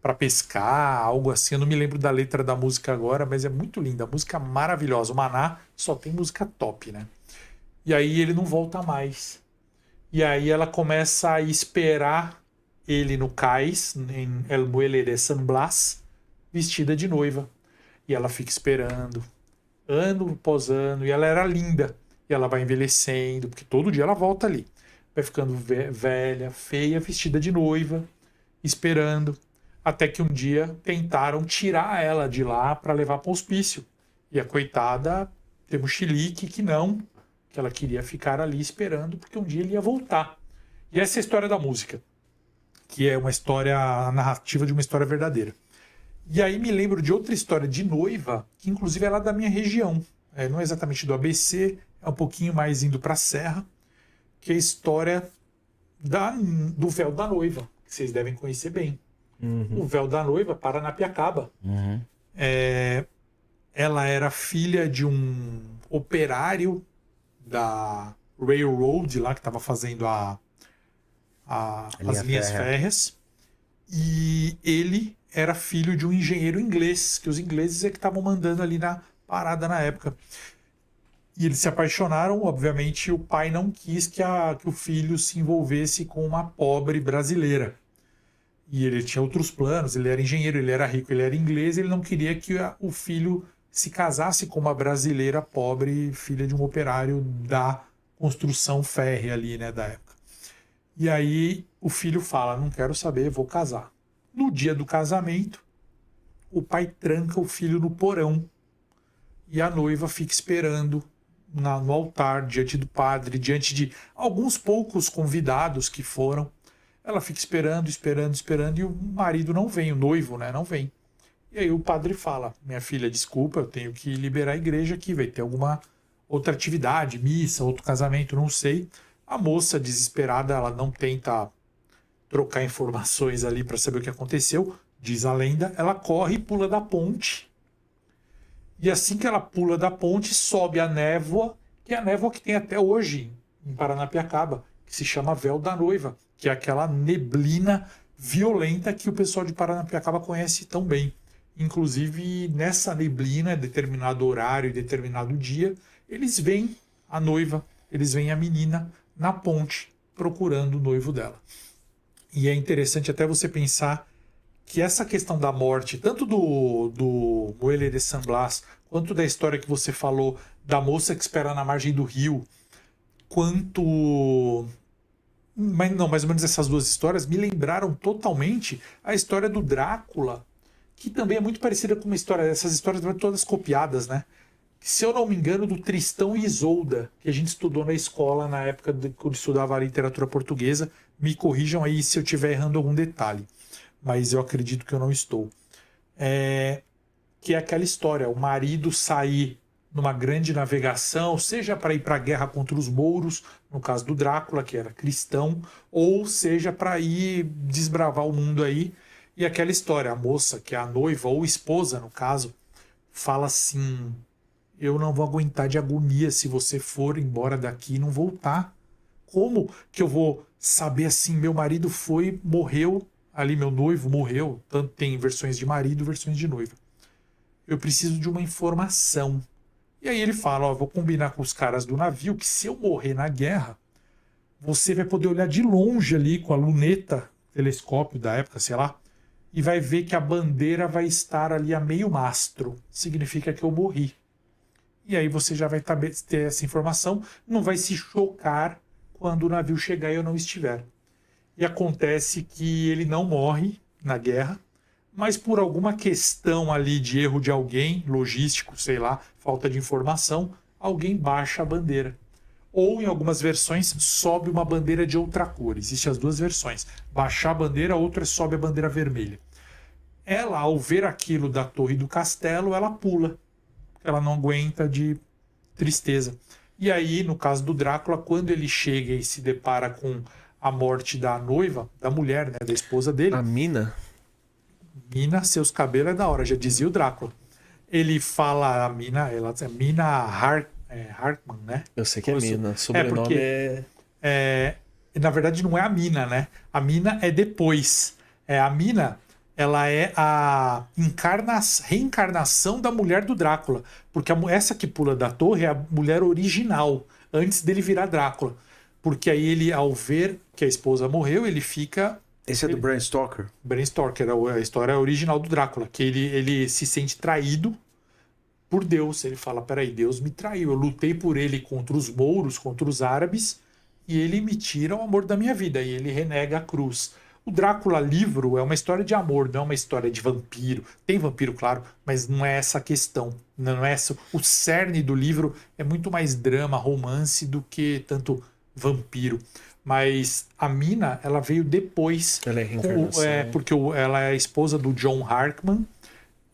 para pescar, algo assim. Eu não me lembro da letra da música agora, mas é muito linda. A música maravilhosa. O Maná só tem música top, né? E aí ele não volta mais. E aí ela começa a esperar ele no cais, em El Muelle de San Blas, vestida de noiva. E ela fica esperando, ano após ano, e ela era linda. E ela vai envelhecendo, porque todo dia ela volta ali. Vai ficando velha, feia, vestida de noiva, esperando. Até que um dia tentaram tirar ela de lá para levar para o hospício. E a coitada teve um chilique que ela queria ficar ali esperando, porque um dia ele ia voltar. E essa é a história da música, que é uma história, a narrativa de uma história verdadeira. E aí me lembro de outra história de noiva, que inclusive é lá da minha região. Não é exatamente do ABC, é um pouquinho mais indo para a Serra, que é a história do véu da noiva, que vocês devem conhecer bem. O véu da noiva, Paranapiacaba. Ela era filha de um operário da Railroad, lá que estava fazendo as linhas férreas. E ele era filho de um engenheiro inglês, que os ingleses é que estavam mandando ali na parada na época. E eles se apaixonaram, obviamente o pai não quis que o filho se envolvesse com uma pobre brasileira. E ele tinha outros planos, ele era engenheiro, ele era rico, ele era inglês, ele não queria que o filho se casasse com uma brasileira pobre, filha de um operário da construção férrea ali, né, da época. E aí o filho fala, não quero saber, vou casar. No dia do casamento, o pai tranca o filho no porão e a noiva fica esperando no altar, diante do padre, diante de alguns poucos convidados que foram. Ela fica esperando e o marido não vem, o noivo, né, não vem. E aí o padre fala, minha filha, desculpa, eu tenho que liberar a igreja aqui, vai ter alguma outra atividade, missa, outro casamento, não sei. A moça, desesperada, ela não tenta trocar informações ali para saber o que aconteceu, diz a lenda, ela corre e pula da ponte. E assim que ela pula da ponte, sobe a névoa, que é a névoa que tem até hoje em Paranapiacaba, que se chama Véu da Noiva, que é aquela neblina violenta que o pessoal de Paranapiacaba conhece tão bem. Inclusive, nessa neblina, determinado horário e determinado dia, eles veem a noiva, eles veem a menina na ponte, procurando o noivo dela. E é interessante até você pensar que essa questão da morte, tanto do Muelle de San Blas, quanto da história que você falou da moça que espera na margem do rio, quanto... mais ou menos essas duas histórias me lembraram totalmente a história do Drácula, que também é muito parecida com uma história, essas histórias foram todas copiadas, né? Se eu não me engano, do Tristão e Isolda, que a gente estudou na escola na época quando estudava a literatura portuguesa. Me corrijam aí se eu estiver errando algum detalhe, mas eu acredito que eu não estou. Que é aquela história, o marido sair numa grande navegação, seja para ir para a guerra contra os mouros, no caso do Drácula, que era cristão, ou seja para ir desbravar o mundo aí. E aquela história, a moça, que é a noiva ou esposa, no caso, fala assim, eu não vou aguentar de agonia se você for embora daqui e não voltar. Como que eu vou saber assim, meu marido foi, morreu, ali meu noivo morreu, tanto tem versões de marido, versões de noiva. Eu preciso de uma informação. E aí ele fala, ó, vou combinar com os caras do navio que se eu morrer na guerra, você vai poder olhar de longe ali com a luneta, telescópio da época, sei lá, e vai ver que a bandeira vai estar ali a meio mastro. Significa que eu morri. E aí você já vai ter essa informação, não vai se chocar quando o navio chegar e eu não estiver. E acontece que ele não morre na guerra, mas por alguma questão ali de erro de alguém, logístico, sei lá, falta de informação, alguém baixa a bandeira. Ou, em algumas versões, sobe uma bandeira de outra cor. Existem as duas versões. Baixar a bandeira, outra sobe a bandeira vermelha. Ela, ao ver aquilo da torre do castelo, ela pula. Ela não aguenta de tristeza. E aí, no caso do Drácula, quando ele chega e se depara com a morte da noiva, da mulher, né, da esposa dele... A mina? Mina, seus cabelos é da hora, já dizia o Drácula. Ele fala, a Mina, ela é Mina Hartmann, né? Eu sei que é mina. Sobrenome porque, na verdade, não é a Mina, né? A Mina é depois. A Mina, ela é a reencarnação da mulher do Drácula. Porque essa que pula da torre é a mulher original, antes dele virar Drácula. Porque aí ele, ao ver que a esposa morreu, ele fica... Esse é do Bram Stoker? Bram Stoker, a história original do Drácula. Que ele se sente traído por Deus. Ele fala, peraí, Deus me traiu. Eu lutei por ele contra os mouros, contra os árabes, e ele me tira o amor da minha vida. E ele renega a cruz. O Drácula livro é uma história de amor, não é uma história de vampiro. Tem vampiro, claro, mas não é essa a questão. Não é essa. O cerne do livro é muito mais drama, romance, do que tanto vampiro. Mas a Mina, ela veio depois. Ela é reencarnação. Porque ela é a esposa do John Hartman.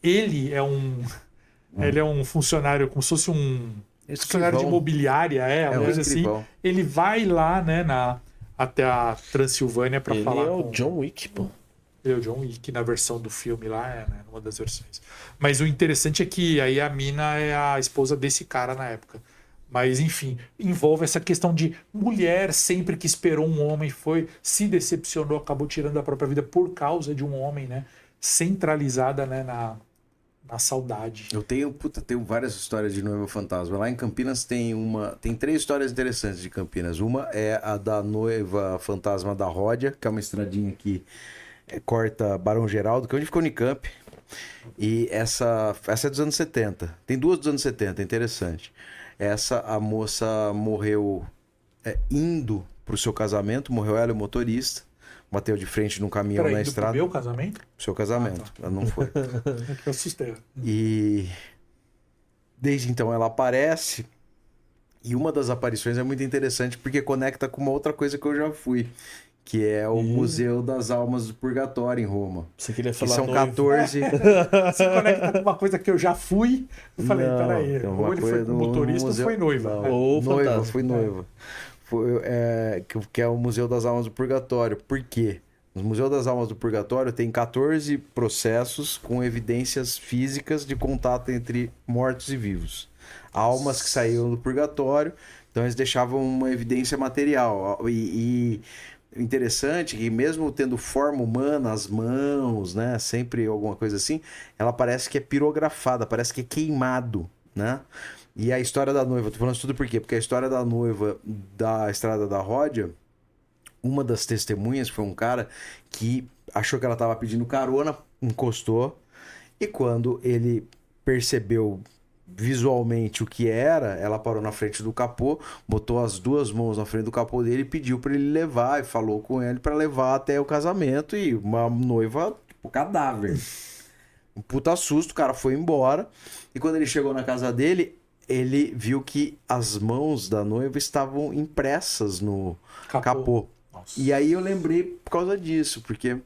Ele é um funcionário, como se fosse um funcionário de imobiliária, uma coisa assim. Ele vai lá, né, até a Transilvânia para falar. Ele é o John Wick, pô. Ele é o John Wick na versão do filme lá, né, numa das versões. Mas o interessante é que aí a Mina é a esposa desse cara na época. Mas, enfim, envolve essa questão de mulher sempre que esperou um homem, se decepcionou, acabou tirando a própria vida por causa de um homem, né? Centralizada, né, na saudade. Eu tenho várias histórias de noiva fantasma. Lá em Campinas tem 3 histórias interessantes de Campinas. Uma é a da noiva fantasma da Ródia, que é uma estradinha que corta Barão Geraldo, que é onde ficou o Unicamp. E essa é dos anos 70. Tem 2 dos anos 70, interessante. A moça morreu indo pro seu casamento, morreu ela e o motorista, bateu de frente num caminhão na estrada. Pro meu casamento? Seu casamento, tá. ela não foi. É que eu assustei. E desde então ela aparece, e uma das aparições é muito interessante porque conecta com uma outra coisa que eu já fui, que é o Museu das Almas do Purgatório em Roma. Você queria Que falar são noivo. 14... Se conecta com uma coisa que eu já fui. Eu falei, peraí, ou ele foi motorista ou foi noiva. Ou noiva, fantasma. fui noiva. Que é o Museu das Almas do Purgatório. Por quê? No Museu das Almas do Purgatório tem 14 processos com evidências físicas de contato entre mortos e vivos. Almas que saíram do purgatório, então eles deixavam uma evidência material. E interessante que mesmo tendo forma humana, as mãos, né, sempre alguma coisa assim, ela parece que é pirografada, parece que é queimado, né? E a história da noiva, tô falando isso tudo por quê? Porque a história da noiva da Estrada da Ródia, uma das testemunhas foi um cara que achou que ela tava pedindo carona, encostou, e quando ele percebeu visualmente o que era, ela parou na frente do capô, botou as 2 mãos na frente do capô dele e pediu para ele levar, e falou com ele para levar até o casamento, e uma noiva, tipo, cadáver. Um puta susto, o cara foi embora, e quando ele chegou na casa dele, ele viu que as mãos da noiva estavam impressas no capô. E aí eu lembrei por causa disso, porque...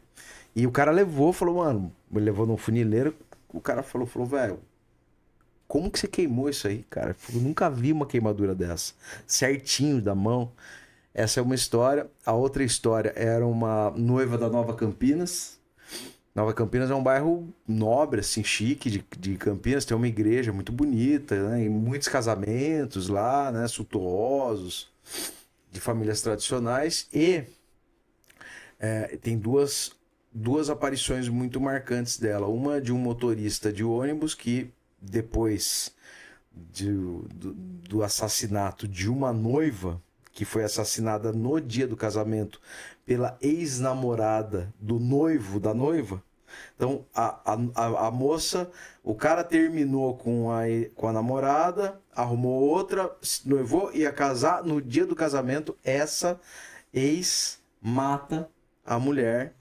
E o cara falou, mano, ele levou num funileiro, o cara falou, velho, como que você queimou isso aí, cara? Eu nunca vi uma queimadura dessa. Certinho da mão. Essa é uma história. A outra história era uma noiva da Nova Campinas. Nova Campinas é um bairro nobre, assim, chique de Campinas. Tem uma igreja muito bonita, né? E muitos casamentos lá, né? Suntuosos, de famílias tradicionais. E tem duas aparições muito marcantes dela. Uma de um motorista de ônibus que... depois do assassinato de uma noiva que foi assassinada no dia do casamento pela ex-namorada do noivo da noiva. Então a moça, o cara terminou com a namorada, arrumou outra, se noivou, ia casar. No dia do casamento, essa ex mata a mulher.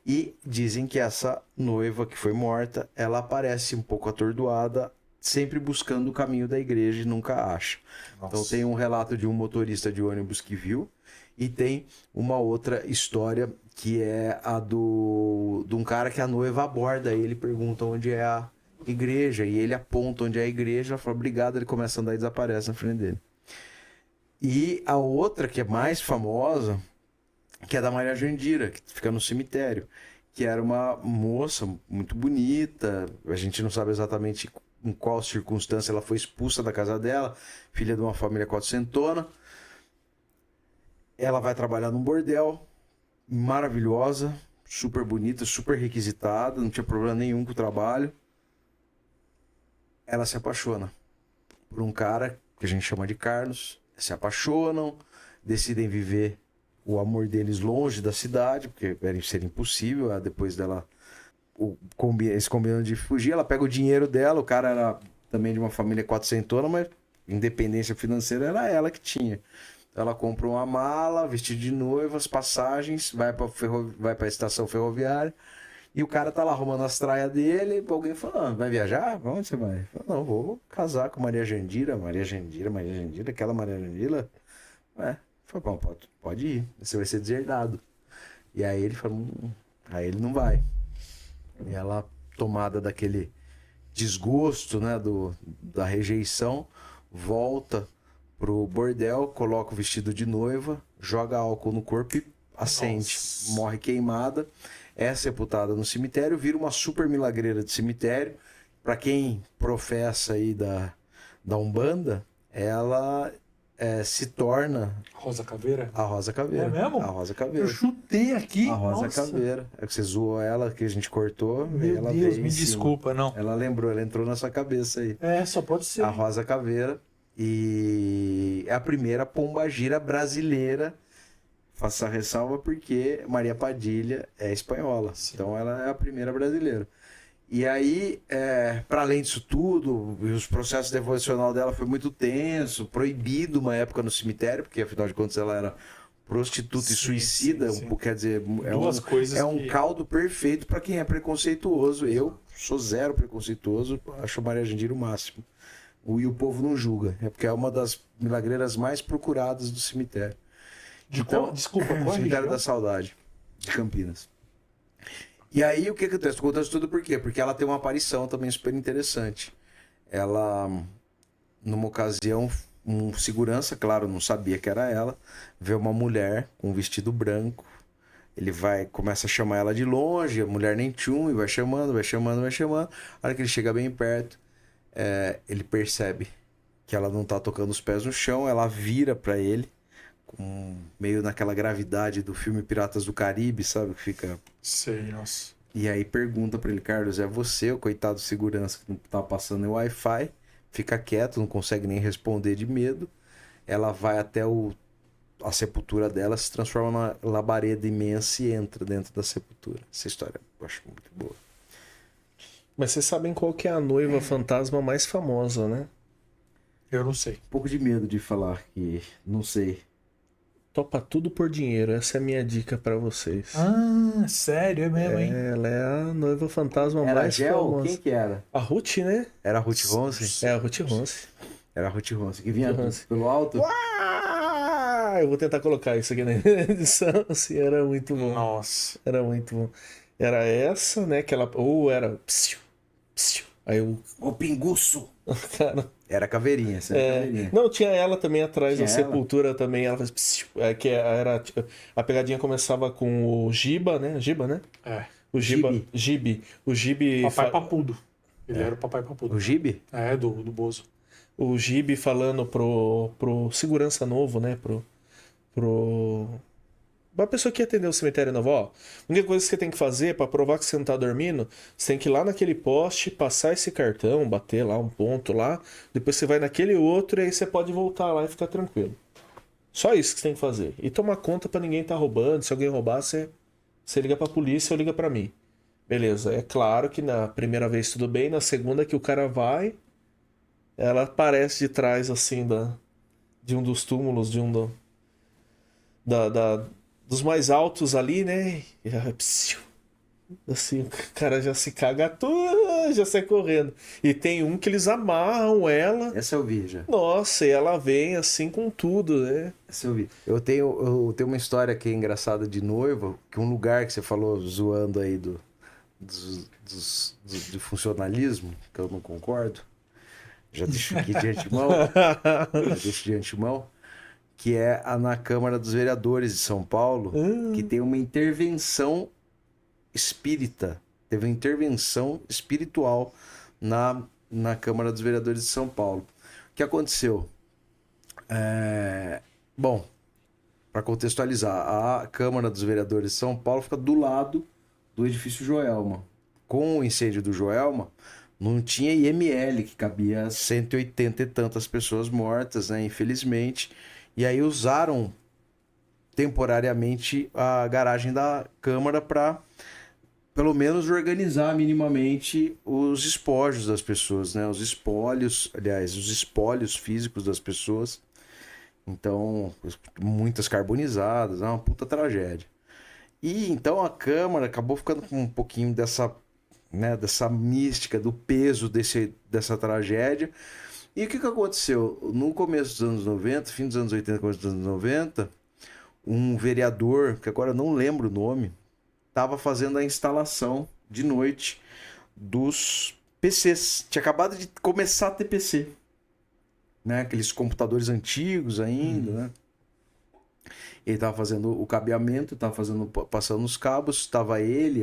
E dizem que essa noiva que foi morta, ela aparece um pouco atordoada sempre buscando o caminho da igreja e nunca acha. Nossa. Então tem um relato de um motorista de ônibus que viu, e tem uma outra história que é a de um cara que a noiva aborda ele, pergunta onde é a igreja, e ele aponta onde é a igreja, ela fala obrigado, ele começa a andar e desaparece na frente dele. E a outra, que é mais famosa, que é da Maria Jandira, que fica no cemitério, que era uma moça muito bonita, a gente não sabe exatamente em qual circunstância ela foi expulsa da casa dela, filha de uma família quatrocentona. Ela vai trabalhar num bordel, maravilhosa, super bonita, super requisitada, não tinha problema nenhum com o trabalho. Ela se apaixona por um cara que a gente chama de Carlos, se apaixonam, decidem viver o amor deles longe da cidade, porque seria impossível, depois dela, eles combinam de fugir, ela pega o dinheiro dela, o cara era também de uma família quatrocentona, mas independência financeira era ela que tinha. Ela compra uma mala, vestido de noiva, as passagens, vai para a estação ferroviária, e o cara tá lá arrumando as traias dele, e alguém fala, vai viajar? Onde você vai? Fala, não, vou casar com Maria Jandira, aquela Maria Jandira. Fala, pode ir, você vai ser deserdado. E aí ele fala, aí ele não vai. E ela, tomada daquele desgosto, né, da rejeição, volta pro bordel, coloca o vestido de noiva, joga álcool no corpo e acende. Nossa. Morre queimada, é sepultada no cemitério, vira uma super milagreira de cemitério. Para quem professa aí da Umbanda, ela se torna Rosa Caveira? a Rosa Caveira. É mesmo? A Rosa Caveira. Eu chutei aqui. A Rosa Nossa. Caveira. É que você zoou ela, que a gente cortou. Meu ela Deus, veio me em cima. desculpa, não. Ela lembrou, ela entrou na sua cabeça aí. É, só pode ser. A Rosa Caveira. E é a primeira pombagira brasileira. Faço a ressalva porque Maria Padilha é espanhola. Sim. Então ela é a primeira brasileira. E aí, para além disso tudo, os processos devocional dela foi muito tenso, proibido uma época no cemitério, porque afinal de contas ela era prostituta e Sim, suicida, sim. Quer dizer, Duas coisas é um que- caldo perfeito para quem é preconceituoso. Eu sou zero preconceituoso, acho a Maria Jandira o máximo. E o povo não julga, é porque é uma das milagreiras mais procuradas do cemitério. Desculpa, qual Cemitério região? da Saudade, de Campinas. E aí, o que acontece? Tô contando isso tudo por quê? Porque ela tem uma aparição também super interessante. Ela, numa ocasião, um segurança, claro, não sabia que era ela, vê uma mulher com um vestido branco. Ele começa a chamar ela de longe, a mulher nem tchum, e vai chamando. A hora que ele chega bem perto, ele percebe que ela não tá tocando os pés no chão, ela vira pra ele, meio naquela gravidade do filme Piratas do Caribe, sabe? Que fica... Sei, nossa. E aí pergunta pra ele, Carlos, é você, o coitado segurança que não tá passando o Wi-Fi? Fica quieto, não consegue nem responder de medo. Ela vai até a sepultura dela, se transforma numa labareda imensa e entra dentro da sepultura. Essa história eu acho muito boa. Mas vocês sabem qual que é a noiva fantasma mais famosa, né? Eu não sei. Um pouco de medo de falar que não sei. Topa tudo por dinheiro. Essa é a minha dica pra vocês. Ah, sério, é mesmo, hein? Ela é a noiva fantasma Era mais Gel? famosa. Quem que era? A Ruth, né? Era a Ruth Ronce? É a Ruth Ronce. Era a Ruth Ronce, que vinha Ruth Ronce. pelo alto? Eu vou tentar colocar isso aqui na edição. Assim, era muito bom. Nossa. Era muito bom. Era essa, né? Que ela... Ou era... Psiu, psiu. Aí o O pinguço! cara... Era caveirinha, essa era caveirinha. Não, tinha ela também atrás Tinha da ela? sepultura também. Ela faz... Psiu. Que era... tipo, a pegadinha começava com o Giba, né? Giba, né? É. O Giba... Gibi. Gibi. O Gibi... Papai Papudo. Ele era o Papai Papudo. O Gibi? É, do Bozo. O Gibi falando pro segurança novo, né? Pra pessoa que ia atender o cemitério novo, ó. A única coisa que você tem que fazer pra provar que você não tá dormindo, você tem que ir lá naquele poste, passar esse cartão, bater lá um ponto lá, depois você vai naquele outro e aí você pode voltar lá e ficar tranquilo. Só isso que você tem que fazer. E tomar conta pra ninguém tá roubando. Se alguém roubar, você liga pra polícia ou liga pra mim. Beleza, é claro que na primeira vez tudo bem, na segunda que o cara vai, ela aparece de trás, assim, de um dos túmulos, dos mais altos ali, né? E ela, psiu. Assim, o cara já se caga todo, já sai correndo. E tem um que eles amarram ela. Essa eu vi já. Nossa, e ela vem assim com tudo, né? Essa eu vi. Eu tenho uma história que é engraçada de noiva, que um lugar que você falou zoando aí do funcionalismo, que eu não concordo. Já deixo aqui de antemão. Que é na Câmara dos Vereadores de São Paulo, que tem uma intervenção espírita. Teve uma intervenção espiritual na Câmara dos Vereadores de São Paulo. O que aconteceu? Bom, para contextualizar, a Câmara dos Vereadores de São Paulo fica do lado do edifício Joelma. Com o incêndio do Joelma, não tinha IML, que cabia 180 e tantas pessoas mortas, né? Infelizmente. E aí usaram temporariamente a garagem da Câmara para, pelo menos, organizar minimamente os espólios das pessoas, né? Os espólios físicos das pessoas. Então, muitas carbonizadas, é uma puta tragédia. E então a Câmara acabou ficando com um pouquinho dessa mística, do peso dessa tragédia. E o que aconteceu? No começo dos anos 90, fim dos anos 80, começo dos anos 90, um vereador, que agora eu não lembro o nome, estava fazendo a instalação de noite dos PCs. Tinha acabado de começar a ter PC. Né? Aqueles computadores antigos ainda, né? Ele estava fazendo o cabeamento, estava passando os cabos, estava ele,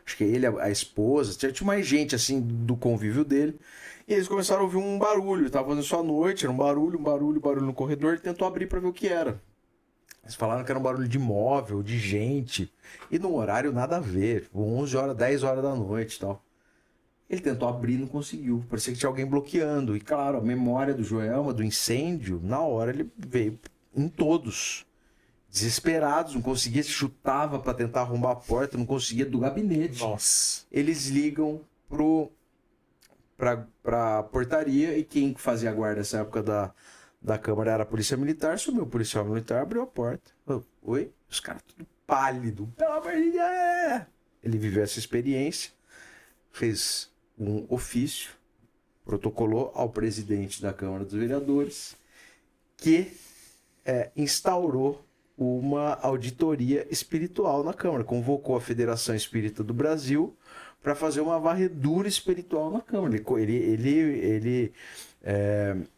acho que ele, a esposa, tinha mais gente assim do convívio dele. E eles começaram a ouvir um barulho, estava fazendo só à noite, era um barulho no corredor, ele tentou abrir para ver o que era. Eles falaram que era um barulho de móvel, de gente, e num horário nada a ver, 11 horas, 10 horas da noite e tal. Ele tentou abrir e não conseguiu, parecia que tinha alguém bloqueando. E claro, a memória do Joelma, do incêndio, na hora ele veio em todos. Desesperados, não conseguia, chutava para tentar arrombar a porta, não conseguia, do gabinete. Nossa. Eles ligam pra portaria, e quem fazia a guarda nessa época da Câmara era a Polícia Militar. Sumiu o policial militar, abriu a porta. Oi? Os caras tudo pálido. Pelo amor de Deus! Ele viveu essa experiência, fez um ofício, protocolou ao presidente da Câmara dos Vereadores, que instaurou uma auditoria espiritual na Câmara. Convocou a Federação Espírita do Brasil para fazer uma varredura espiritual na Câmara. Ele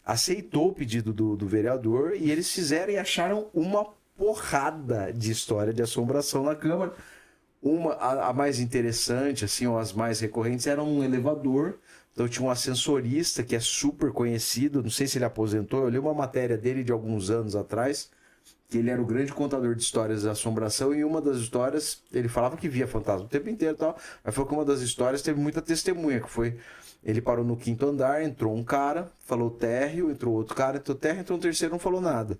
aceitou o pedido do vereador, e eles fizeram e acharam uma porrada de história de assombração na Câmara. A mais interessante, assim, ou as mais recorrentes, era um elevador. Então tinha um ascensorista que é super conhecido, não sei se ele aposentou, eu li uma matéria dele de alguns anos atrás, que ele era o grande contador de histórias de assombração, e uma das histórias, ele falava que via fantasma o tempo inteiro e tal, mas falou que uma das histórias teve muita testemunha, que foi, ele parou no 5º andar, entrou um cara, falou térreo, entrou outro cara, entrou térreo, entrou um terceiro, não falou nada.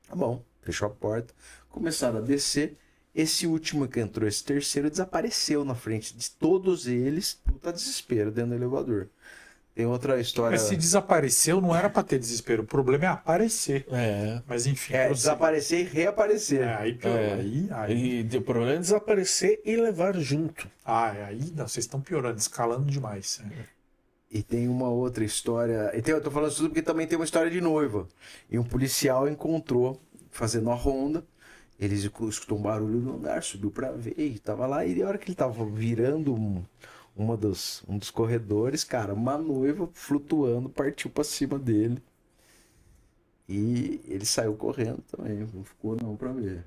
Tá bom, fechou a porta, começaram a descer. Esse último que entrou, esse terceiro, desapareceu na frente de todos eles. Puta desespero dentro do elevador. Tem outra história... Mas se desapareceu, não era pra ter desespero. O problema é aparecer. Mas enfim... desaparecer e reaparecer. Aí piorou. E o problema é desaparecer e levar junto. Aí não, vocês estão piorando, escalando demais. E tem uma outra história... Eu tô falando isso tudo porque também tem uma história de noiva. E um policial encontrou, fazendo a ronda, eles escutou um barulho no andar, subiu pra ver, e tava lá, e na hora que ele tava virando um dos corredores, cara, uma noiva flutuando partiu pra cima dele. E ele saiu correndo também, não ficou não pra ver.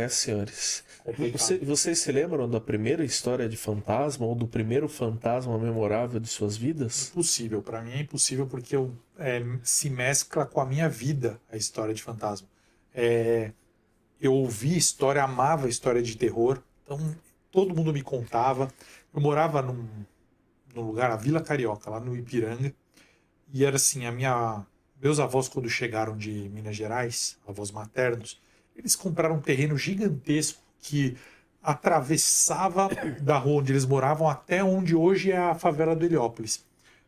Senhores. Vocês se lembram da primeira história de fantasma, ou do primeiro fantasma memorável de suas vidas? Impossível, pra mim é impossível, porque se mescla com a minha vida a história de fantasma. Eu ouvi história, amava história de terror, então todo mundo me contava. Eu morava num lugar, a Vila Carioca, lá no Ipiranga, e era assim, meus avós, quando chegaram de Minas Gerais, avós maternos, eles compraram um terreno gigantesco que atravessava da rua onde eles moravam até onde hoje é a favela do Heliópolis.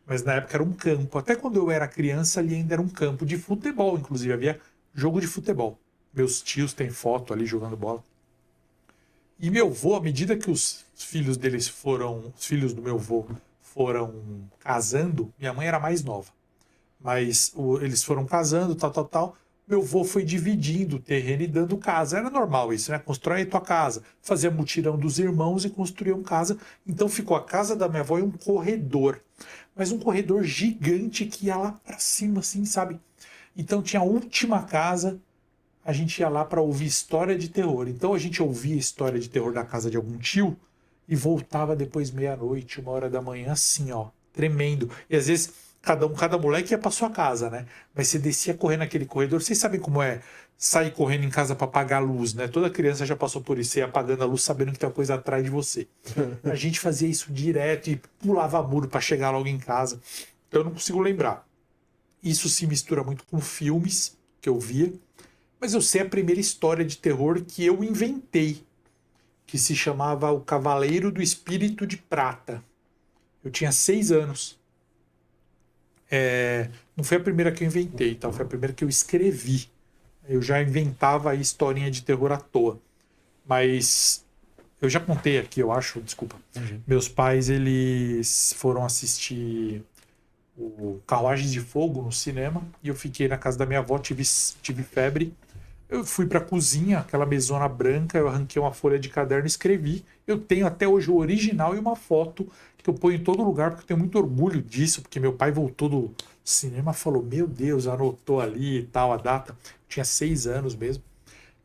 Mas na época era um campo. Até quando eu era criança, ali ainda era um campo de futebol, inclusive. Havia jogo de futebol. Meus tios têm foto ali jogando bola. E meu avô, à medida que os filhos deles foram, os filhos do meu avô foram casando, minha mãe era mais nova, mas eles foram casando, tal, tal, tal. Meu avô foi dividindo o terreno e dando casa. Era normal isso, né? Constrói a tua casa. Fazia mutirão dos irmãos e construíam casa. Então ficou a casa da minha avó e um corredor. Mas um corredor gigante que ia lá pra cima, assim, sabe? Então tinha a última casa, a gente ia lá para ouvir história de terror. Então a gente ouvia história de terror da casa de algum tio e voltava depois meia-noite, 1 hora da manhã, assim, ó, tremendo. E às vezes cada moleque ia para sua casa, né? Mas você descia correndo naquele corredor. Vocês sabem como é sair correndo em casa para apagar a luz, né? Toda criança já passou por isso, você ia apagando a luz sabendo que tem uma coisa atrás de você. A gente fazia isso direto e pulava muro para chegar logo em casa. Eu não consigo lembrar. Isso se mistura muito com filmes que eu via. Mas eu sei a primeira história de terror que eu inventei, que se chamava O Cavaleiro do Espírito de Prata. Eu tinha 6 anos. Não foi a primeira que eu inventei, tá? Foi a primeira que eu escrevi. Eu já inventava a historinha de terror à toa. Mas eu já contei aqui, eu acho, desculpa. Meus pais, eles foram assistir o Carruagens de Fogo no cinema e eu fiquei na casa da minha avó, tive febre. Eu fui pra cozinha, aquela mesona branca, eu arranquei uma folha de caderno e escrevi. Eu tenho até hoje o original e uma foto que eu ponho em todo lugar, porque eu tenho muito orgulho disso, porque meu pai voltou do cinema e falou, meu Deus, anotou ali e tal, a data. Eu tinha 6 anos mesmo.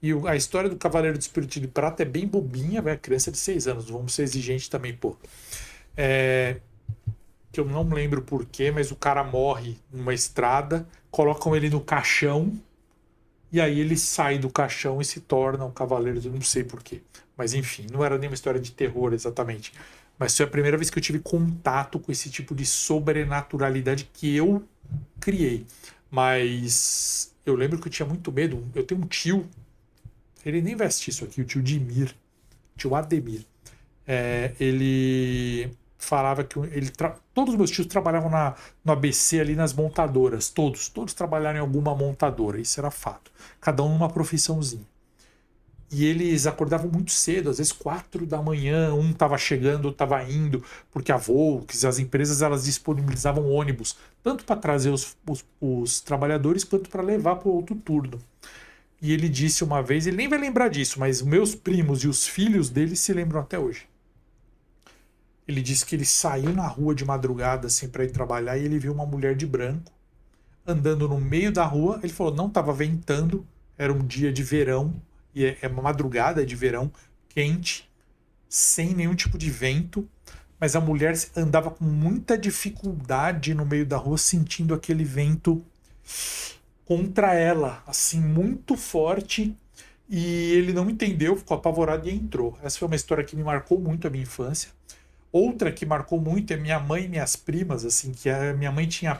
E a história do Cavaleiro do Espírito de Prata é bem bobinha, velho, criança de 6 anos, vamos ser exigentes também, pô. Que eu não lembro porquê, mas o cara morre numa estrada, colocam ele no caixão, e aí ele sai do caixão e se torna um cavaleiro, eu não sei porquê. Mas enfim, não era nenhuma história de terror exatamente. Mas foi a primeira vez que eu tive contato com esse tipo de sobrenaturalidade que eu criei. Mas eu lembro que eu tinha muito medo. Eu tenho um tio, ele nem vai assistir isso aqui, o tio Dimir, tio Ademir. Ele falava que todos os meus tios trabalhavam no ABC ali nas montadoras, todos trabalharam em alguma montadora, isso era fato, cada um numa profissãozinha. E eles acordavam muito cedo, às vezes 4 da manhã, um estava chegando, outro estava indo, porque a Volks, as empresas, elas disponibilizavam ônibus, tanto para trazer os trabalhadores, quanto para levar para o outro turno. E ele disse uma vez, ele nem vai lembrar disso, mas meus primos e os filhos dele se lembram até hoje. Ele disse que ele saiu na rua de madrugada assim para ir trabalhar e ele viu uma mulher de branco andando no meio da rua. Ele falou, não estava ventando, era um dia de verão, e é uma madrugada de verão, quente, sem nenhum tipo de vento, mas a mulher andava com muita dificuldade no meio da rua, sentindo aquele vento contra ela, assim, muito forte, e ele não entendeu, ficou apavorado e entrou. Essa foi uma história que me marcou muito a minha infância. Outra que marcou muito é minha mãe e minhas primas, assim, que a minha mãe tinha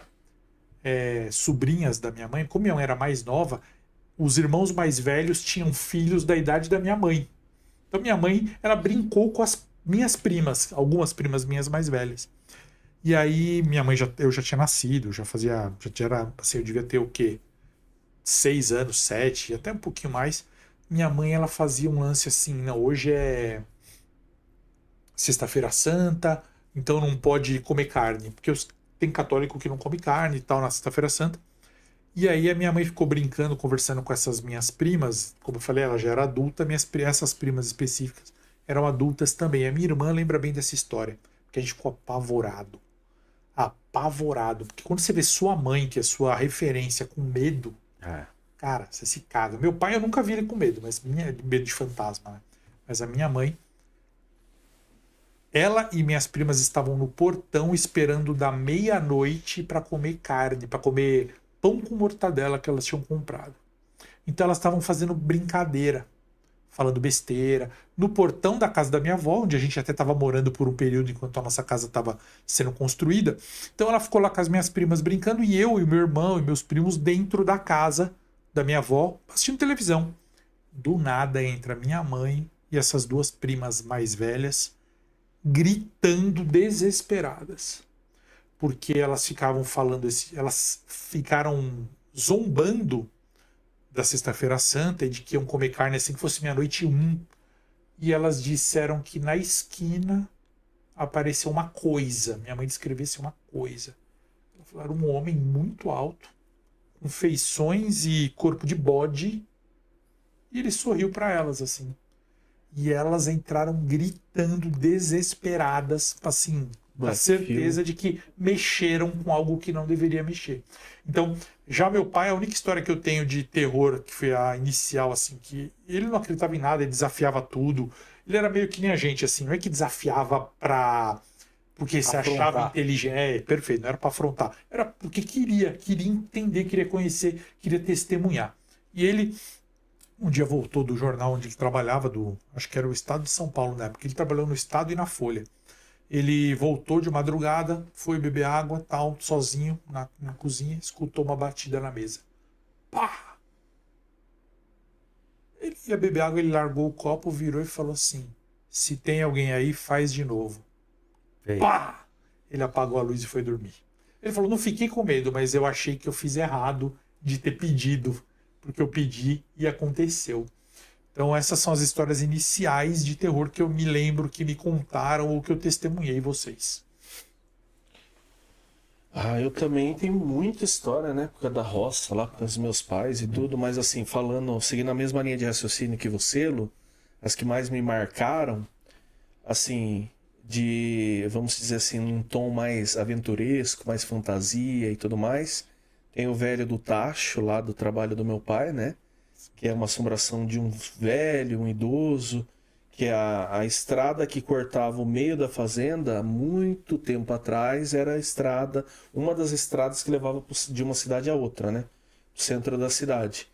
sobrinhas da minha mãe. Como minha mãe era mais nova, os irmãos mais velhos tinham filhos da idade da minha mãe. Então minha mãe, ela brincou com as minhas primas, algumas primas minhas mais velhas. E aí minha mãe, eu já tinha nascido, já era, assim, eu devia ter o quê? 6 anos, 7, até um pouquinho mais. Minha mãe, ela fazia um lance assim, não, hoje é Sexta-feira Santa, então não pode comer carne, porque tem católico que não come carne e tal na Sexta-feira Santa. E aí a minha mãe ficou brincando, conversando com essas minhas primas, como eu falei, ela já era adulta, essas primas específicas eram adultas também. A minha irmã lembra bem dessa história, porque a gente ficou apavorado. Apavorado, porque quando você vê sua mãe, que é sua referência, com medo, cara, você se caga. Meu pai eu nunca vi ele com medo, mas medo de fantasma, né? Mas a minha mãe, ela e minhas primas estavam no portão esperando da meia-noite para comer carne, para comer pão com mortadela que elas tinham comprado. Então elas estavam fazendo brincadeira, falando besteira, no portão da casa da minha avó, onde a gente até estava morando por um período enquanto a nossa casa estava sendo construída. Então ela ficou lá com as minhas primas brincando e eu e meu irmão e meus primos dentro da casa da minha avó assistindo televisão. Do nada entra minha mãe e essas duas primas mais velhas gritando desesperadas, porque elas ficavam falando, elas ficaram zombando da Sexta-feira Santa e de que iam comer carne assim que fosse meia-noite e 1. E elas disseram que na esquina apareceu uma coisa. Minha mãe descreveu assim, uma coisa. Ela falou, era um homem muito alto, com feições e corpo de bode. E ele sorriu para elas assim. E elas entraram gritando, desesperadas, assim, a certeza de que mexeram com algo que não deveria mexer. Então, já meu pai, a única história que eu tenho de terror, que foi a inicial, assim, que ele não acreditava em nada, ele desafiava tudo. Ele era meio que nem a gente, assim, não é que desafiava porque se achava inteligente, perfeito, não era para afrontar, era porque queria entender, queria conhecer, queria testemunhar. E ele um dia voltou do jornal onde ele trabalhava, acho que era o Estado de São Paulo na época, ele trabalhou no Estado e na Folha. Ele voltou de madrugada, foi beber água, tal, sozinho, na cozinha, escutou uma batida na mesa. Pá! Ele ia beber água, ele largou o copo, virou e falou assim, se tem alguém aí, faz de novo. Pá! Ele apagou a luz e foi dormir. Ele falou, não fiquei com medo, mas eu achei que eu fiz errado de ter pedido, porque eu pedi e aconteceu. Então essas são as histórias iniciais de terror que eu me lembro, que me contaram ou que eu testemunhei vocês. Eu também tenho muita história, né? Por causa da roça lá, com os meus pais e tudo, mas assim, seguindo a mesma linha de raciocínio que você, Lu, as que mais me marcaram, assim, vamos dizer assim, um tom mais aventuresco, mais fantasia e tudo mais. Tem o velho do tacho lá do trabalho do meu pai, né? Que é uma assombração de um velho, um idoso, que é a estrada que cortava o meio da fazenda, há muito tempo atrás, era a estrada, uma das estradas que levava de uma cidade a outra, né? O centro da cidade.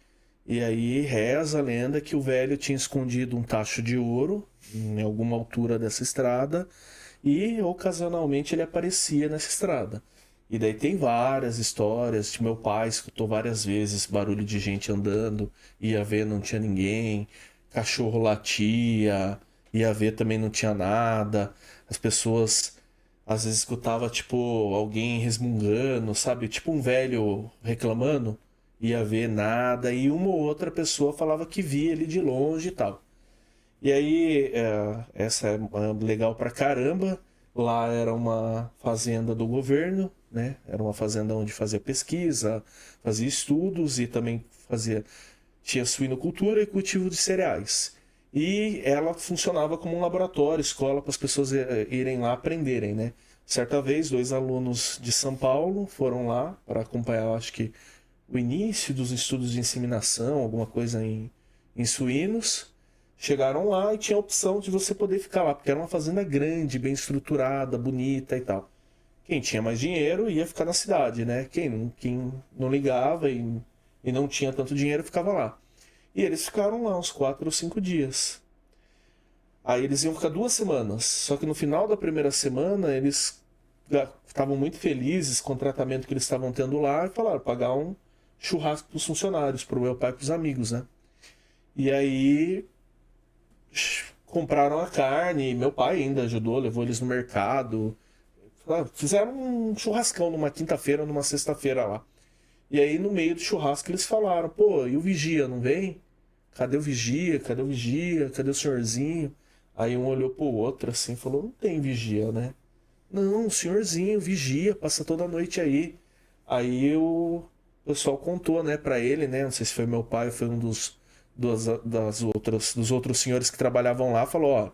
E aí reza a lenda que o velho tinha escondido um tacho de ouro em alguma altura dessa estrada e ocasionalmente ele aparecia nessa estrada. E daí tem várias histórias, meu pai escutou várias vezes barulho de gente andando, ia ver, não tinha ninguém, cachorro latia, ia ver, também não tinha nada, as pessoas às vezes escutavam tipo alguém resmungando, sabe, tipo um velho reclamando, ia ver nada, e uma ou outra pessoa falava que via ele de longe e tal. E aí, essa é legal pra caramba, lá era uma fazenda do governo, né? Era uma fazenda onde fazia pesquisa, fazia estudos e também tinha suinocultura e cultivo de cereais. E ela funcionava como um laboratório, escola para as pessoas irem lá aprenderem, né? Certa vez, 2 alunos de São Paulo foram lá para acompanhar, acho que, o início dos estudos de inseminação, alguma coisa em suínos. Chegaram lá e tinha a opção de você poder ficar lá, porque era uma fazenda grande, bem estruturada, bonita e tal. Quem tinha mais dinheiro ia ficar na cidade, né? Quem não ligava e não tinha tanto dinheiro ficava lá. E eles ficaram lá uns 4 ou 5 dias. Aí eles iam ficar 2 semanas. Só que no final da primeira semana eles estavam muito felizes com o tratamento que eles estavam tendo lá e falaram, pagar um churrasco para os funcionários, para o meu pai e para os amigos, né? E aí compraram a carne, meu pai ainda ajudou, levou eles no mercado. Fizeram um churrascão numa quinta-feira, numa sexta-feira lá. E aí no meio do churrasco eles falaram, pô, e o vigia não vem? Cadê o vigia? Cadê o vigia? Cadê o senhorzinho? Aí um olhou pro outro assim e falou, não tem vigia, né? Não, o senhorzinho, vigia, passa toda a noite aí. Aí o pessoal contou, né, pra ele, né? Não sei se foi meu pai ou foi um dos outros senhores que trabalhavam lá, falou,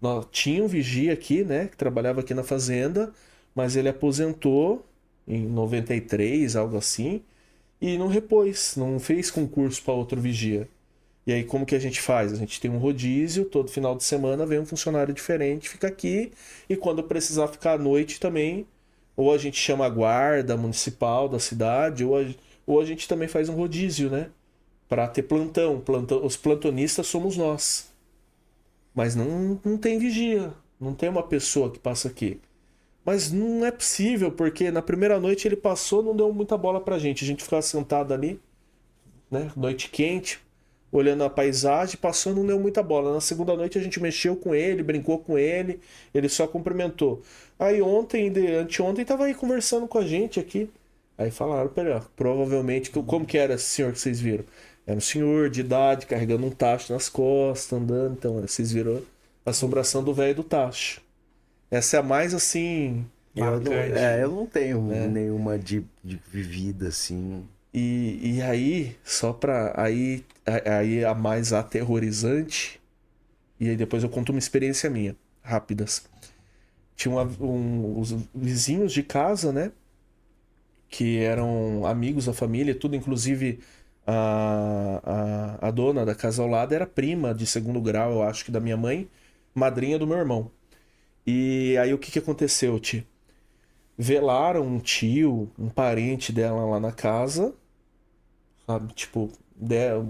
ó, tinha um vigia aqui, né, que trabalhava aqui na fazenda, mas ele aposentou em 93, algo assim, e não repôs, não fez concurso para outro vigia. E aí como que a gente faz? A gente tem um rodízio, todo final de semana vem um funcionário diferente, fica aqui, e quando precisar ficar à noite também, ou a gente chama a guarda municipal da cidade, ou a gente também faz um rodízio, né? Para ter plantão. Os plantonistas somos nós. Mas não tem vigia. Não tem uma pessoa que passa aqui. Mas não é possível, porque na primeira noite ele passou, não deu muita bola pra gente. A gente ficava sentado ali, né? Noite quente, olhando a paisagem, passou, não deu muita bola. Na segunda noite a gente mexeu com ele, brincou com ele, ele só cumprimentou. Aí anteontem tava aí conversando com a gente aqui. Aí falaram, pera, provavelmente, como que era esse senhor que vocês viram? Era um senhor de idade, carregando um tacho nas costas, andando. Então, vocês viram a assombração do velho do tacho. Essa é a mais, assim... Eu não tenho nenhuma de vivida, assim. E aí, só pra... Aí a mais aterrorizante... E aí depois eu conto uma experiência minha, rápidas. Tinha os vizinhos de casa, né? Que eram amigos da família, tudo. Inclusive, a dona da casa ao lado era prima de segundo grau, eu acho que da minha mãe, madrinha do meu irmão. E aí o que aconteceu, tio? Velaram um tio, um parente dela lá na casa, sabe? Tipo,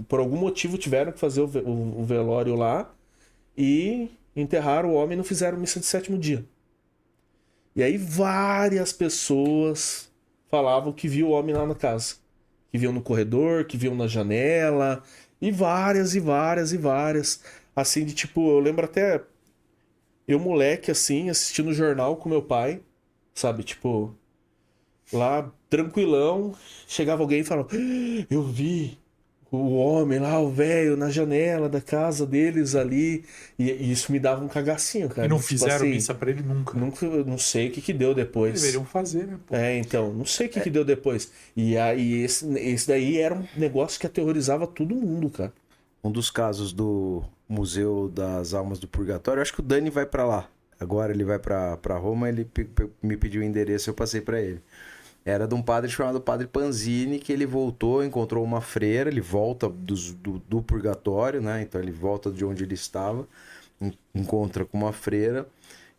por algum motivo tiveram que fazer o velório lá. E enterraram o homem e não fizeram missa de sétimo dia. E aí várias pessoas falavam que viu o homem lá na casa. Que viam no corredor, que viam na janela. E várias. Assim, de tipo, eu lembro até... Eu, moleque, assim, assistindo o jornal com meu pai. Sabe, tipo... Lá, tranquilão. Chegava alguém e falava... Eu vi... O homem lá, o velho, na janela da casa deles ali. E isso me dava um cagacinho, cara. E não Tipo fizeram assim, missa pra ele nunca. não sei o que deu depois. Deveriam fazer, né? Pô? Então, não sei o que deu depois. E aí, esse daí era um negócio que aterrorizava todo mundo, cara. Um dos casos do Museu das Almas do Purgatório, eu acho que o Dani vai pra lá. Agora ele vai pra Roma, ele me pediu o endereço, eu passei pra ele. Era de um padre chamado Padre Panzini, que ele voltou, encontrou uma freira, ele volta do purgatório, né? Então ele volta de onde ele estava, encontra com uma freira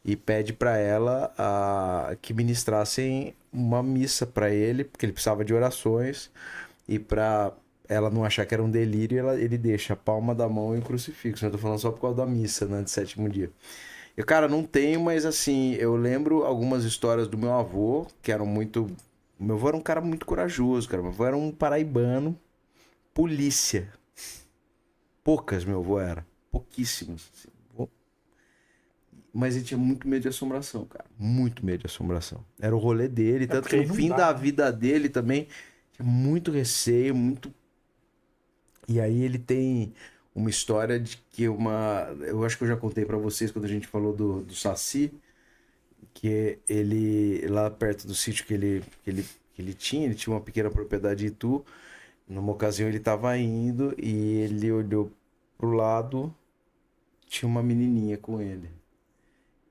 e pede para ela que ministrassem uma missa para ele, porque ele precisava de orações, e para ela não achar que era um delírio, ele deixa a palma da mão e o crucifixo. Eu tô falando só por causa da missa, né? De sétimo dia. Eu, cara, não tenho, mas assim, eu lembro algumas histórias do meu avô, que eram muito... Meu avô era um cara muito corajoso, cara. Meu avô era um paraibano, polícia. Poucas meu avô era. Pouquíssimas. Assim. Mas ele tinha muito medo de assombração, cara. Muito medo de assombração. Era o rolê dele. Tanto que no fim da vida dele também tinha muito receio, muito... E aí ele tem uma história de que eu acho que eu já contei pra vocês quando a gente falou do Saci, que ele, lá perto do sítio que ele tinha uma pequena propriedade em Itu. Numa ocasião ele estava indo e ele olhou pro lado, tinha uma menininha com ele.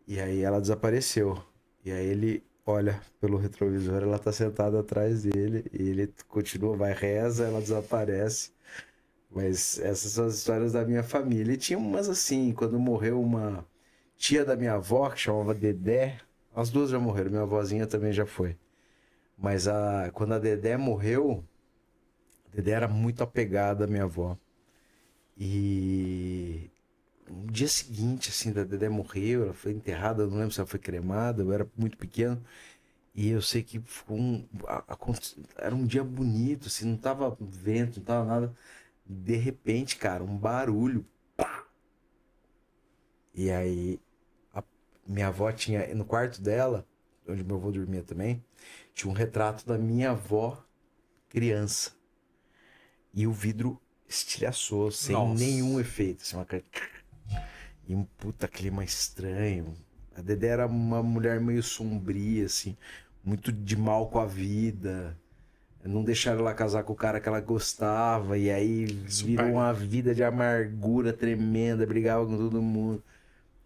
E aí ela desapareceu. E aí ele olha pelo retrovisor, ela tá sentada atrás dele e ele continua, vai, reza, ela desaparece. Mas essas são as histórias da minha família. E tinha umas assim, quando morreu uma tia da minha avó, que chamava Dedé, as duas já morreram, minha avózinha também já foi. Mas quando a Dedé morreu, a Dedé era muito apegada à minha avó. E no dia seguinte, assim, da Dedé morreu, ela foi enterrada, eu não lembro se ela foi cremada, eu era muito pequeno. E eu sei que ficou era um dia bonito, assim, não tava vento, não tava nada. De repente, cara, um barulho. Pá! E aí, minha avó tinha, no quarto dela, onde meu avô dormia também, tinha um retrato da minha avó criança. E o vidro estilhaçou, sem nenhum efeito. Assim, e um puta clima estranho. A Dedé era uma mulher meio sombria, assim, muito de mal com a vida. Não deixaram ela casar com o cara que ela gostava. E aí virou uma vida de amargura tremenda, brigava com todo mundo.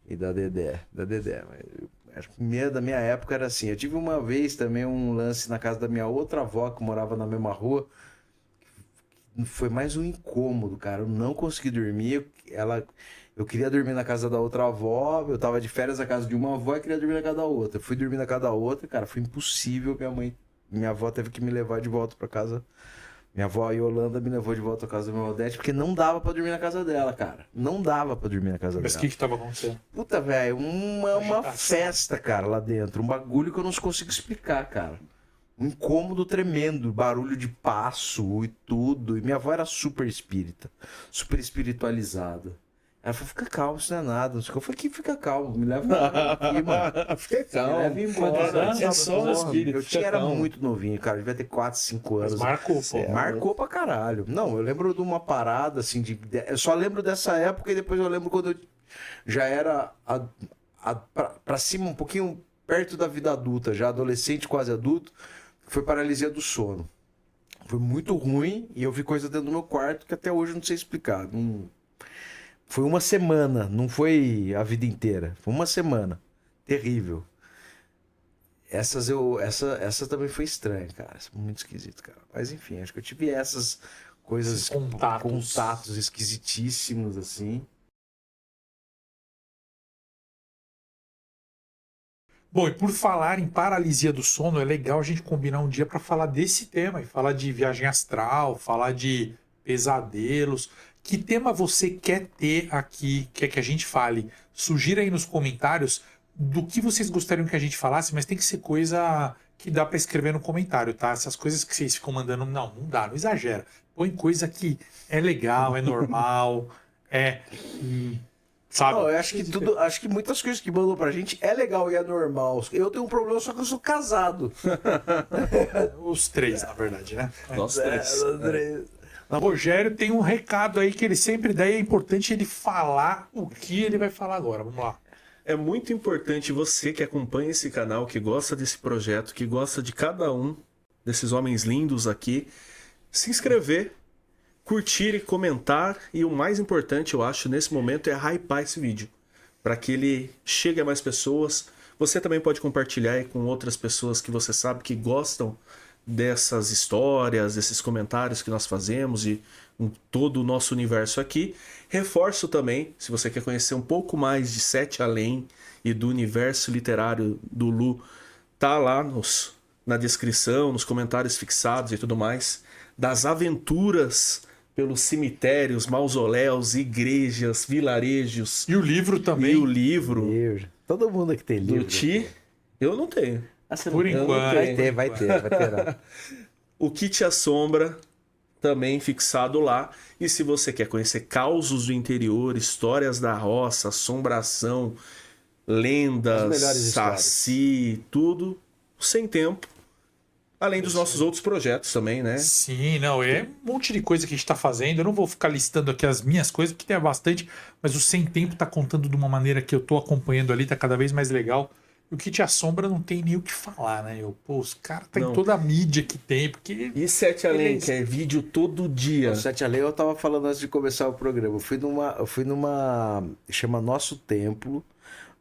E da Dedé. Mas da minha época era assim. Eu tive uma vez também um lance na casa da minha outra avó, que morava na mesma rua. Foi mais um incômodo, cara. Eu não consegui dormir. Eu queria dormir na casa da outra avó. Eu tava de férias na casa de uma avó e queria dormir na casa da outra. Eu fui dormir na casa da outra, cara. Foi impossível. Minha avó teve que me levar de volta pra casa. Minha avó Yolanda me levou de volta à casa do meu Odete, porque não dava pra dormir na casa dela, cara. Não dava pra dormir na casa dela. Mas o que tava acontecendo? Puta, velho, uma festa, cara, lá dentro. Um bagulho que eu não consigo explicar, cara. Um incômodo tremendo, barulho de passo e tudo. E minha avó era super espírita, super espiritualizada. Ela falou, fica calmo, isso não é nada. Não sei o que. Eu falei, que fica calmo, me leva embora aqui, mano. Fica Me calmo. leva embora. É só o espírito. Eu fica era calmo. muito novinho, cara. Eu devia ter 4, 5 Mas anos. marcou, pô. Marcou pra caralho. Não, eu lembro de uma parada, assim, eu só lembro dessa época e depois eu lembro quando eu já era pra cima, um pouquinho perto da vida adulta, já adolescente, quase adulto, foi paralisia do sono. Foi muito ruim e eu vi coisa dentro do meu quarto que até hoje eu não sei explicar. Foi uma semana, não foi a vida inteira. Foi uma semana. Terrível. Essa também foi estranha, cara. Muito esquisito, cara. Mas enfim, acho que eu tive essas coisas, Esses contatos. esquisitíssimos, assim. Bom, e por falar em paralisia do sono, é legal a gente combinar um dia para falar desse tema e falar de viagem astral, falar de pesadelos. Que tema você quer ter aqui, quer que a gente fale? Sugira aí nos comentários do que vocês gostariam que a gente falasse, mas tem que ser coisa que dá para escrever no comentário, tá? Essas coisas que vocês ficam mandando, não dá, não exagera. Põe coisa que é legal, é normal, sabe? Não, eu acho que muitas coisas que mandam pra gente é legal e é normal. Eu tenho um problema, só que eu sou casado. Os três, na verdade, né? Nós três. O Rogério tem um recado aí que ele sempre dá e é importante ele falar o que ele vai falar agora. Vamos lá. É muito importante você que acompanha esse canal, que gosta desse projeto, que gosta de cada um desses homens lindos aqui, se inscrever, curtir e comentar. E o mais importante, eu acho, nesse momento é hypar esse vídeo, para que ele chegue a mais pessoas. Você também pode compartilhar aí com outras pessoas que você sabe que gostam dessas histórias, desses comentários que nós fazemos e todo o nosso universo aqui. Reforço também, se você quer conhecer um pouco mais de Sete Além e do universo literário do Lu, tá lá na descrição, nos comentários fixados e tudo mais, das aventuras pelos cemitérios, mausoléus, igrejas, vilarejos. E o livro também. E o livro Todo mundo aqui tem livro. do Ti, eu não tenho. Por Eu não enquanto. tenho. Vai ter. O Que Te Assombra, também fixado lá. E se você quer conhecer causos do interior, histórias da roça, assombração, lendas, As melhores histórias. saci, tudo, sem tempo. Além dos nossos outros projetos também, né? Sim, não, é um monte de coisa que a gente está fazendo. Eu não vou ficar listando aqui as minhas coisas, porque tem bastante, mas o Sem Tempo tá contando de uma maneira que eu tô acompanhando ali, tá cada vez mais legal. O Que Te Assombra não tem nem o que falar, né? Os caras tá Não. em toda a mídia que tem, porque. E Sete Além, Beleza. que é vídeo todo dia. O Sete Além eu tava falando antes de começar o programa. Eu fui numa chama Nosso Templo,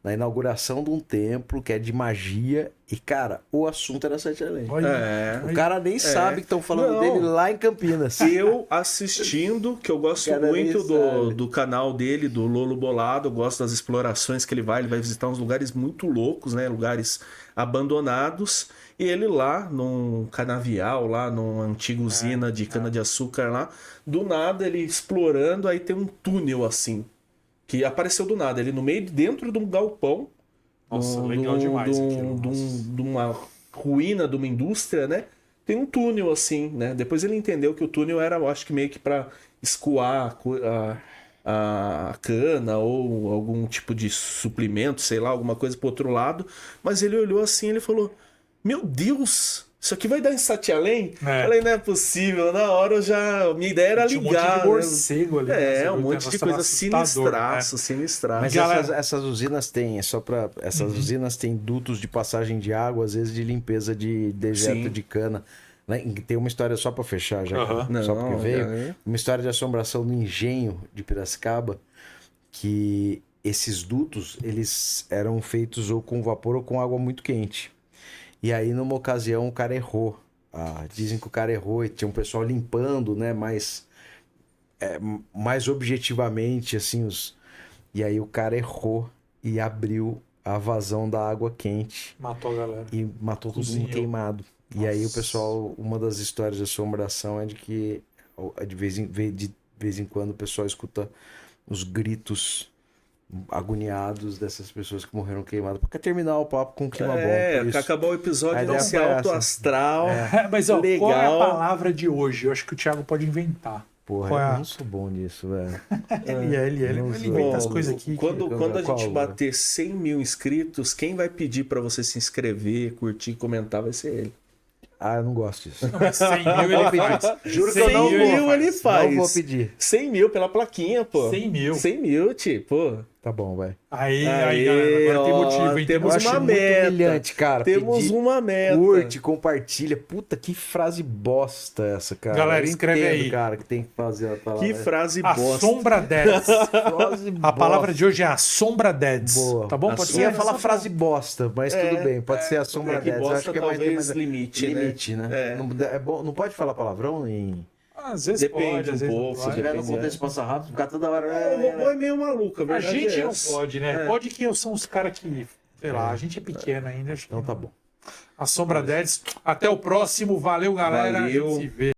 na inauguração de um templo que é de magia. E, cara, o assunto era Sete Além. Olha, É. O cara nem sabe que estão falando Não. dele lá em Campinas. Eu assistindo, que eu gosto Cara, muito nem sabe. do canal dele, do Lolo Bolado, eu gosto das explorações que ele vai visitar uns lugares muito loucos, né? Lugares abandonados. E ele lá, num canavial, lá numa antiga usina de cana-de-açúcar lá, do nada ele explorando, aí tem um túnel assim, que apareceu do nada, ele no meio, dentro de um galpão. Nossa, legal demais aquilo, De uma ruína de uma indústria, né? Tem um túnel assim, né? Depois ele entendeu que o túnel era, eu acho que meio que para escoar a cana ou algum tipo de suplemento, sei lá, alguma coisa pro outro lado. Mas ele olhou assim e ele falou: Meu Deus, isso aqui vai dar em Sete Além? É. Falei, não é possível. Na hora eu já. Minha ideia era Tinha um ligar. monte de morcego ali. né? É, Você um viu? monte de Negócio coisa assustador, sinistraço, né? sinistraço. Mas Galera- essas usinas têm, essas usinas têm dutos de passagem de água, às vezes de limpeza de dejeto Sim. de cana. Né? Tem uma história só para fechar, já Aham. que, só porque Não, veio. é. Uma história de assombração no engenho de Piracicaba, que esses dutos, eles eram feitos ou com vapor ou com água muito quente. E aí, numa ocasião, o cara errou. Dizem que o cara errou e tinha um pessoal limpando, né? Mais objetivamente, assim, E aí o cara errou e abriu a vazão da água quente Matou a galera. e matou todo Cozinhou. mundo queimado. E aí o Nossa. pessoal, uma das histórias de assombração é de que de vez em quando o pessoal escuta os gritos agoniados dessas pessoas que morreram queimadas. Porque quer terminar o papo com um clima bom. por isso. Acabar o episódio A não ideia ser foi alto essa. astral. Mas ó, qual é a Legal. palavra de hoje? Eu acho que o Thiago pode inventar. Porra, Qual é a- eu não sou bom nisso, velho. Ele inventa as coisas aqui. Quando a Qual, gente Laura? bater 100 mil inscritos, quem vai pedir pra você se inscrever, curtir, comentar vai ser ele. Ah, eu não gosto disso. Não, mas 100 mil ele faz. Juro que 100 eu não mil vou. ele faz. Não vou pedir. 100 mil pela plaquinha, pô. 100 mil. 100 mil, tipo. Tá bom, vai. Aí, Aí, galera, agora tem ó, motivo, hein? temos Eu Tem acho uma muito meta. humilhante, cara. Temos pedir, uma meta. curte, compartilha. Puta, que frase bosta essa, cara. Galera, Eu escreve entendo, aí. cara, que tem que fazer a palavra. Que frase A bosta. Sombra Deads. Frase A palavra bosta. de hoje é a Sombra Deads. Boa. Tá bom? A Pode Eu ia ser? falar frase bosta, mas tudo bem. Pode ser a sombra é que deles. Eu bosta acho que é mais talvez limite, né? limite, né? É. Não, é bom, não pode falar palavrão em. Às vezes Depende pode, às um vezes pouco, não Se pode. tiver no depende, contexto passa rápido, ficar toda hora. O robô é meio maluco, a A verdade gente é não essa. pode, né? É. Pode que são os caras que, sei lá, a gente é pequeno ainda. Acho que Então tá bom. A Sombra Deads. Até o próximo. Valeu, galera. Valeu. A gente se vê.